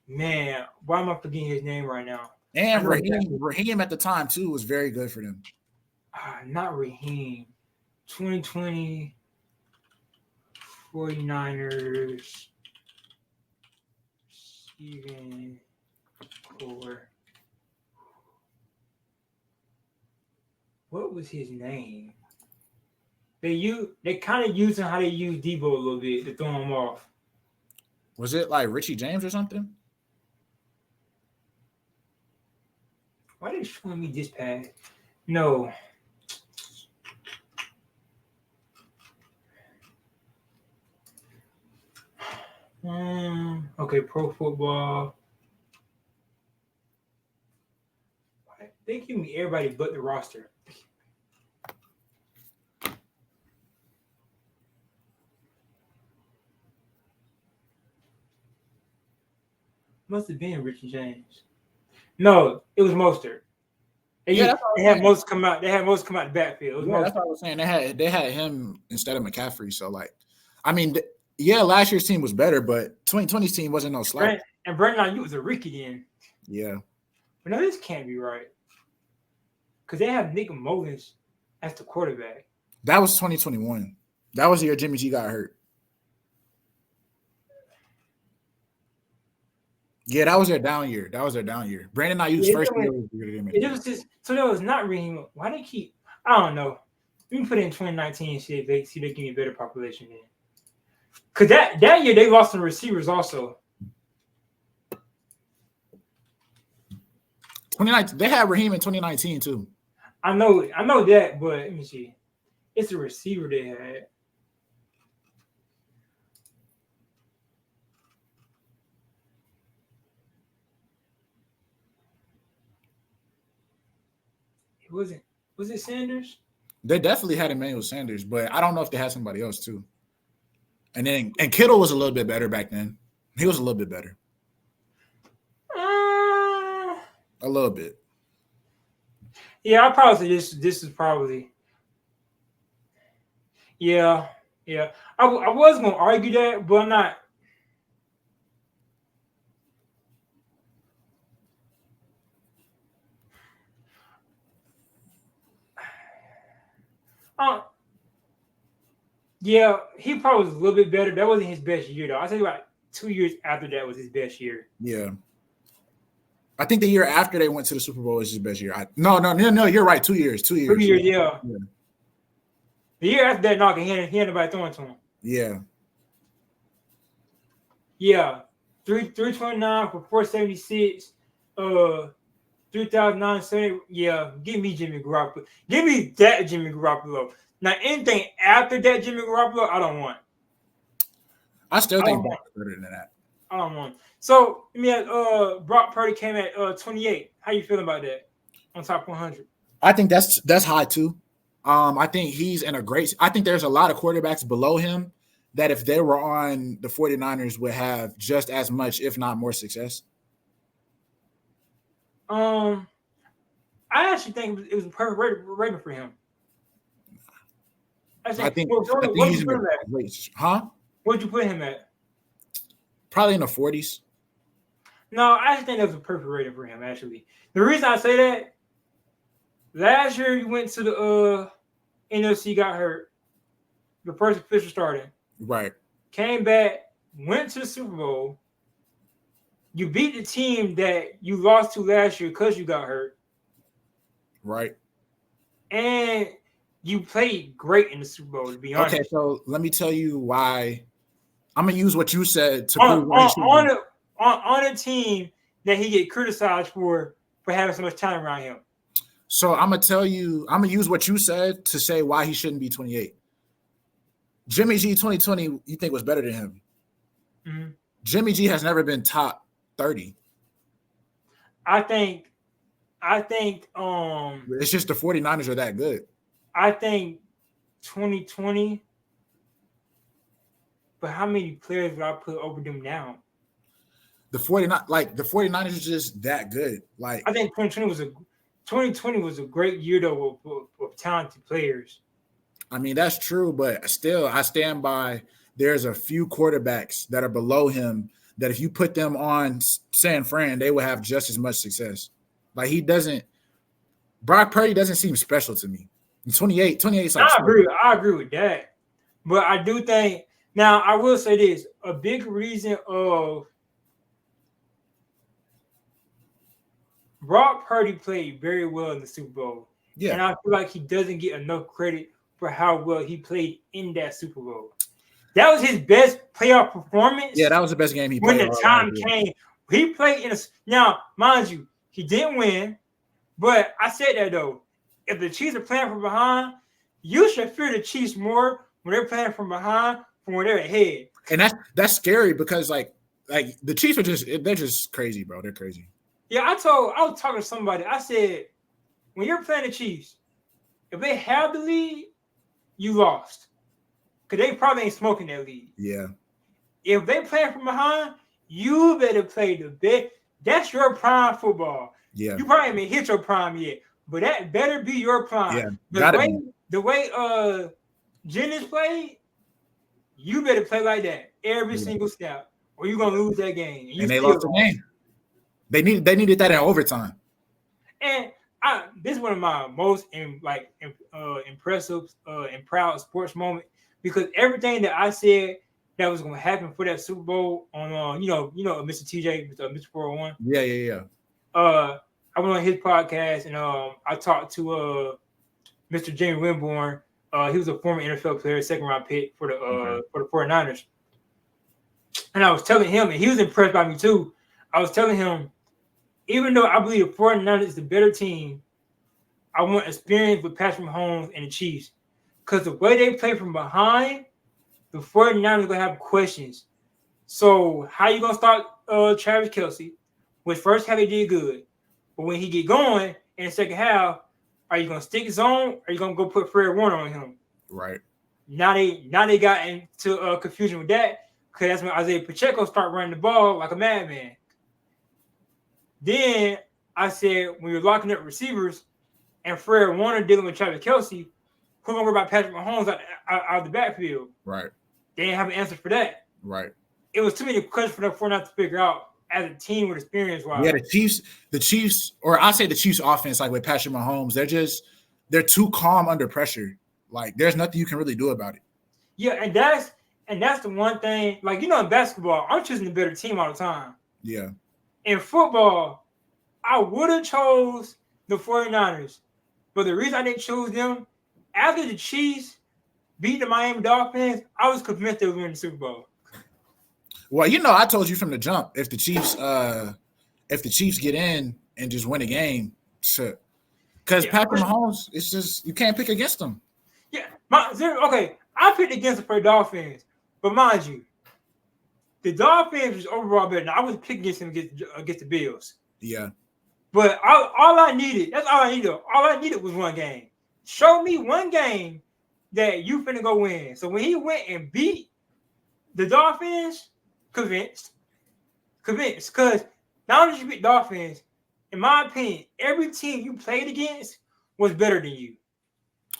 Man, why am I forgetting his name right now? And Raheem at the time too was very good for them. Not Raheem. 2020 49ers. Steven Core. What was his name? They kind of using how they use Debo a little bit to throw him off. Was it like Richie James or something? Why are they showing me this pass? No. Okay, Pro Football. They give me everybody but the roster. Must have been Richie James. No, it was Mostert. They had most come out. They had most come out the backfield. That's what I was saying. They had him instead of McCaffrey. So like, I mean, yeah, last year's team was better, but 2020's team wasn't no slouch. And Brandon Ayuk was a rookie then. Yeah. But no, this can't be right. Because they have Nick Mullins as the quarterback. That was 2021. That was the year Jimmy G got hurt. Yeah, that was their down year. Brandon Ayuk's first year was bigger than it was just so that was not Raheem. Why they keep? I don't know. Let me put it in 2019 and see if they give me a better population then. Because that year they lost some receivers also. 2019, they had Raheem in 2019 too. I know that, but let me see. It's a receiver they had. Was it Sanders? They definitely had Emmanuel Sanders, but I don't know if they had somebody else too. And Kittle was a little bit better back then. He was a little bit better. A little bit. Yeah, I'll probably say this is probably. Yeah. I was gonna argue that, but I'm not. Yeah, he probably was a little bit better. That wasn't his best year, though. I think about 2 years after that was his best year. Yeah. I think the year after they went to the Super Bowl was his best year. No, you're right. 2 years. 2 years. 2 years, yeah. The year after that, knocking, he had nobody throwing to him. Yeah. Yeah. 329 for 476. 3,970. Yeah, give me Jimmy Garoppolo. Give me that Jimmy Garoppolo. Now, anything after that Jimmy Garoppolo, I don't want. I still think Brock is better than that. I don't want. So, Brock Purdy came at 28. How you feeling about that on top 100? I think that's high too. I think he's in a great – I think there's a lot of quarterbacks below him that if they were on the 49ers would have just as much, if not more success. I actually think it was a perfect rating for him. I I think what he's you in put him the at? great. Huh? What'd you put him at? Probably in the 40s. No, I just think that was a perfect rating for him. Actually, the reason I say that, last year you went to the NFC, got hurt, the first official starting, Right. came back, went to the Super Bowl. You beat the team that you lost to last year because you got hurt, Right. and you played great in the Super Bowl. To be Okay, honest, so let me tell you why. I'm gonna use what you said to on prove why he should be. on a team that he get criticized for having so much time around him. So I'm gonna tell you. I'm gonna use what you said to say why he shouldn't be 28. Jimmy G 2020, you think was better than him? Mm-hmm. Jimmy G has never been top 30. I think It's just the 49ers are that good. I think 2020, but how many players would I put over them now? The 49ers are just that good. Like I think 2020 was a great year though with talented players. I mean, that's true, but still I stand by there's a few quarterbacks that are below him that if you put them on San Fran, they would have just as much success. Like Brock Purdy doesn't seem special to me. 28 is like I agree with that. But I do think now I will say this, a big reason of Brock Purdy played very well in the Super Bowl. Yeah. And I feel like he doesn't get enough credit for how well he played in that Super Bowl. That was his best playoff performance. Yeah, that was the best game he played. played. When the time came, he played in a now, mind you, he didn't win. But I said that though. If the Chiefs are playing from behind, you should fear the Chiefs more when they're playing from behind from when they're ahead. And that's scary because like the Chiefs they're just crazy, bro. They're crazy. Yeah, I was talking to somebody. I said, when you're playing the Chiefs, if they have the lead, you lost. Because they probably ain't smoking that lead. Yeah. If they playing from behind, you better play the best. That's your prime football. Yeah. You probably haven't hit your prime yet, but that better be your prime. Yeah. The way Jennings played, you better play like that every single snap, or you're gonna lose that game. And they lost the game. They needed that in overtime. And this is one of my most impressive and proud sports moment because everything that I said that was going to happen for that Super Bowl on Mr. TJ, Mr. 401. Yeah. I went on his podcast and I talked to Mr. Jamie Winborn. He was a former NFL player, second round pick for the 49ers. And I was telling him, and he was impressed by me too. I was telling him, even though I believe the 49ers is the better team, I want experience with Patrick Mahomes and the Chiefs. Because the way they play from behind, the 49ers are going to have questions. So how you going to start Travis Kelce? Which first half he did good. But when he get going in the second half, are you going to stick zone or are you going to go put Fred Warner on him? Right. Now they got into confusion with that because that's when Isaiah Pacheco start running the ball like a madman. Then I said, when you're locking up receivers and Fred Warner dealing with Travis Kelce, who's going to worry about Patrick Mahomes out of the backfield? Right. They didn't have an answer for that. Right. It was too many questions for the 49ers to figure out as a team with experience-wise. Yeah, the Chiefs, or I say the Chiefs offense, like with Patrick Mahomes, they're too calm under pressure. Like, there's nothing you can really do about it. Yeah, and that's the one thing. Like, in basketball, I'm choosing the better team all the time. Yeah. In football, I would have chose the 49ers. But the reason I didn't choose them, after the Chiefs beat the Miami Dolphins, I was convinced they would win the Super Bowl. Well, I told you from the jump, if the Chiefs get in and just win a game, shit. Because Patrick Mahomes, it's just you can't pick against them. Yeah. I picked against the Dolphins, but mind you, the Dolphins was overall better. Now, I was picking against them against the Bills. Yeah. But all I needed was one game. Show me one game that you finna go win. So when he went and beat the Dolphins, convinced. Because not only did you beat Dolphins, in my opinion, every team you played against was better than you.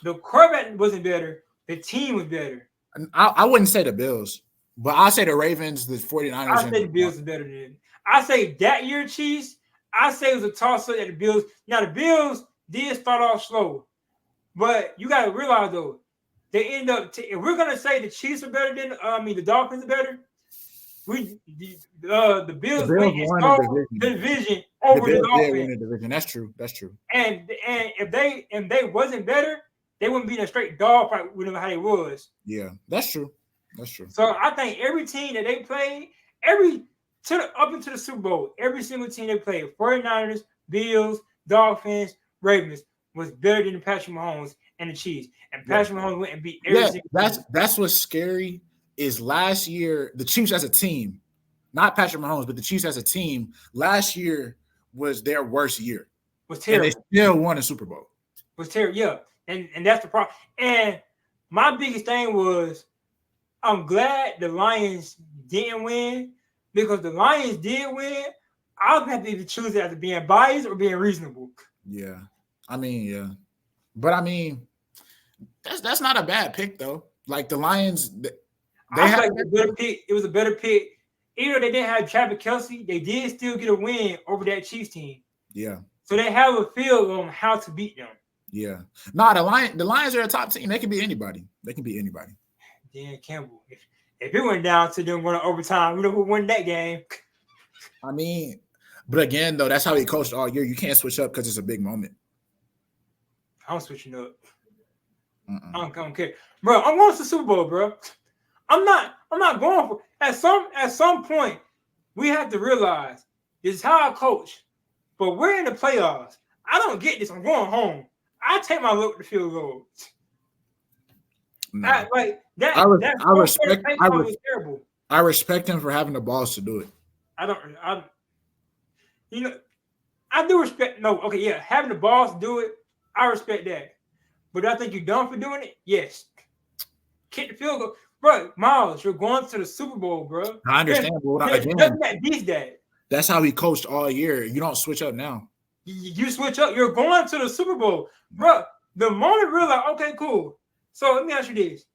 The quarterback wasn't better, The team was better. I wouldn't say the Bills, but I'll say the Ravens, the 49ers. I say the Bills is better than. I say that year, Chiefs. I say it was a toss-up at the Bills. Now the Bills did start off slow, but you got to realize though, they end up. If we're gonna say the Chiefs are better than, the Dolphins are better. The Bills went and stole the division over the Dolphins. The division. That's true. That's true. And if they wasn't better, they wouldn't be in a straight dog fight with how they was. Yeah, that's true. That's true. So I think every team that they played, up into the Super Bowl, every single team they played, 49ers, Bills, Dolphins, Ravens, was better than Patrick Mahomes and the Chiefs. And Patrick Mahomes went and beat every single team. That's what's scary is last year, the Chiefs as a team, not Patrick Mahomes, but the Chiefs as a team, last year was their worst year. Was terrible. And they still won a Super Bowl. Was terrible, yeah. And that's the problem. And my biggest thing was I'm glad the Lions didn't win because the Lions did win. I'll have to either choose it as being biased or being reasonable. Yeah. I mean, yeah. But I mean, that's not a bad pick though. Like the Lions, I feel like it was a better pick. It was a better pick. Even though they didn't have Travis Kelce, they did still get a win over that Chiefs team. Yeah. So they have a feel on how to beat them. Yeah. No, the Lions are a top team. They can beat anybody. They can beat anybody. Dan Campbell. If it went down to them going to overtime, we know who won that game. I mean, but again, though, that's how he coached all year. You can't switch up because it's a big moment. I'm switching up. I don't care. Bro, I'm going to the Super Bowl, bro. I'm not going for at some point we have to realize this is how I coach. But we're in the playoffs. I don't get this. I'm going home. I take my look at the field goal. No. I respect him for having the balls to do it. I do respect. No, okay, yeah, having the balls to do it, I respect that. But I think you're dumb for doing it. Yes, kick the field goal, bro. Miles, you're going to the Super Bowl, bro. I understand, but again, that's how he coached all year. You don't switch up now. You switch up. You're going to the Super Bowl, bro. The moment we're like, okay, cool. So let me ask you this: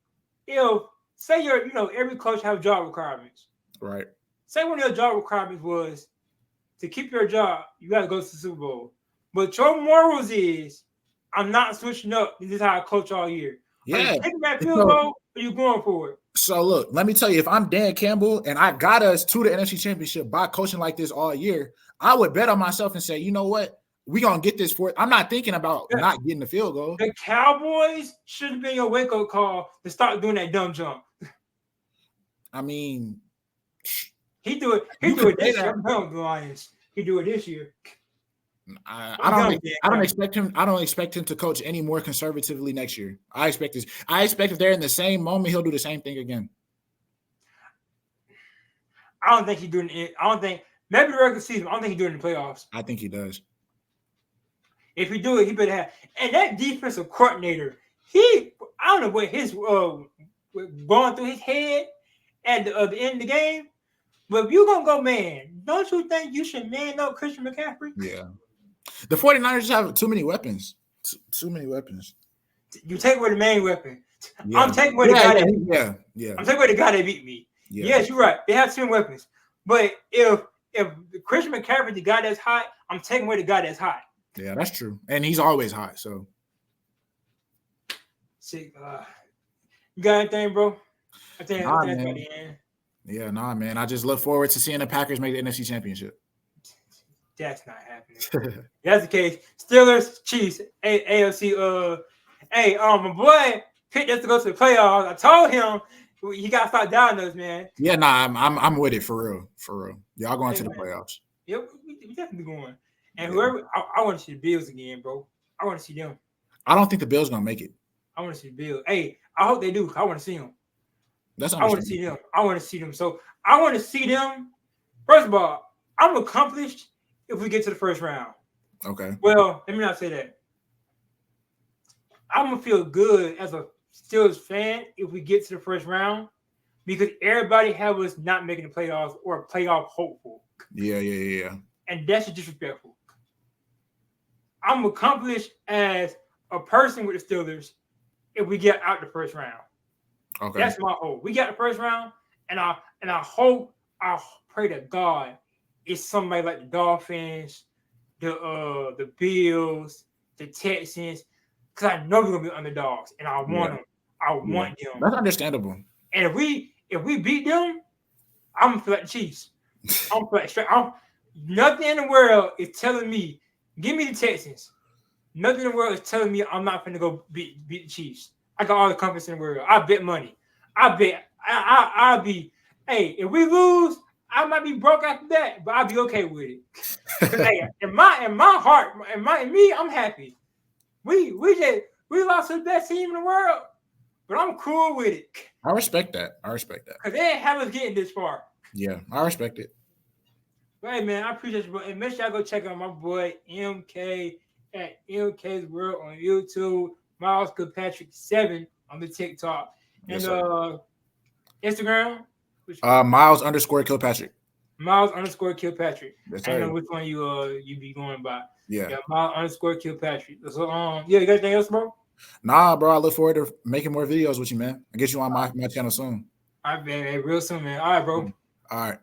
if say every coach have job requirements, right? Say one of your job requirements was to keep your job, you got to go to the Super Bowl. But your morals is, I'm not switching up. This is how I coach all year. Yeah, are you taking that field goal, or you going for it? So look, let me tell you, if I'm Dan Campbell and I got us to the NFC Championship by coaching like this all year, I would bet on myself and say, you know what? We're going to get this for it. I'm not thinking about not getting the field goal. The Cowboys should have been your wake-up call to start doing that dumb jump. I mean, he do it this year. I'm done with the Lions. He do it this year. I don't expect him. I don't expect him to coach any more conservatively next year. I expect if they're in the same moment, he'll do the same thing again. I don't think he's doing it. I don't think maybe the regular season. I don't think he's doing it in the playoffs. I think he does. If he do it, he better have. And that defensive coordinator, I don't know what his going through his head at the end of the game. But if you're gonna go man, don't you think you should man up Christian McCaffrey? Yeah. The 49ers have too many weapons. Too many weapons. You take away the main weapon. Yeah. I'm taking away the guy that I'm taking away the guy that beat me. Yeah. Yes, you're right. They have 10 weapons. But if Christian McCaffrey is the guy that's hot, I'm taking away the guy that's hot. Yeah, that's true. And he's always hot. So sick. You got anything, bro? I think that's about the end. Yeah, man. I just look forward to seeing the Packers make the NFC Championship. That's not happening. That's the case. Steelers, Chiefs, AFC. My boy picked us to go to the playoffs. I told him he got to start doubting us, man. Yeah, I'm with it for real. Y'all going to the playoffs. Yep, we definitely going. And whoever, I want to see the Bills again, bro. I want to see them. I don't think the Bills gonna make it. I want to see the Bills. Hey, I hope they do. I want to see them. I want to see them. I want to see them. So I want to see them. First of all, I'm accomplished if we get to the first round. Okay. Well, let me not say that. I'm gonna feel good as a Steelers fan if we get to the first round because everybody have us not making the playoffs or playoff hopeful. Yeah. And that's disrespectful. I'm accomplished as a person with the Steelers if we get out the first round. Okay. That's my hope. We got the first round, and I hope, I pray to God it's somebody like the Dolphins, the Bills, the Texans, because I know we're gonna be underdogs, and I want them. I want them. That's understandable. And if we beat them, I'm gonna feel like the Chiefs. I'm feel like straight. Nothing in the world is telling me, give me the Texans. Nothing in the world is telling me I'm not gonna go beat the Chiefs. I got all the confidence in the world. I bet money. I bet I'll be. Hey, if we lose, I might be broke after that, but I'll be okay with it. Hey, in my heart, in me, I'm happy. We lost to the best team in the world, but I'm cool with it. I respect that. Because they didn't have us getting this far. Yeah, I respect it. But hey, man, I appreciate you, bro. And make sure y'all go check out my boy MK at MK's World on YouTube, Miles Kilpatrick 7 on the TikTok, and Instagram. Miles_Kilpatrick. Miles_Kilpatrick. Yes, I don't know which one you be going by. Yeah. Miles_Kilpatrick. So you got anything else, bro? Nah, bro. I look forward to making more videos with you, man. I'll get you on my channel soon. All right, man. Real soon, man. All right, bro. All right.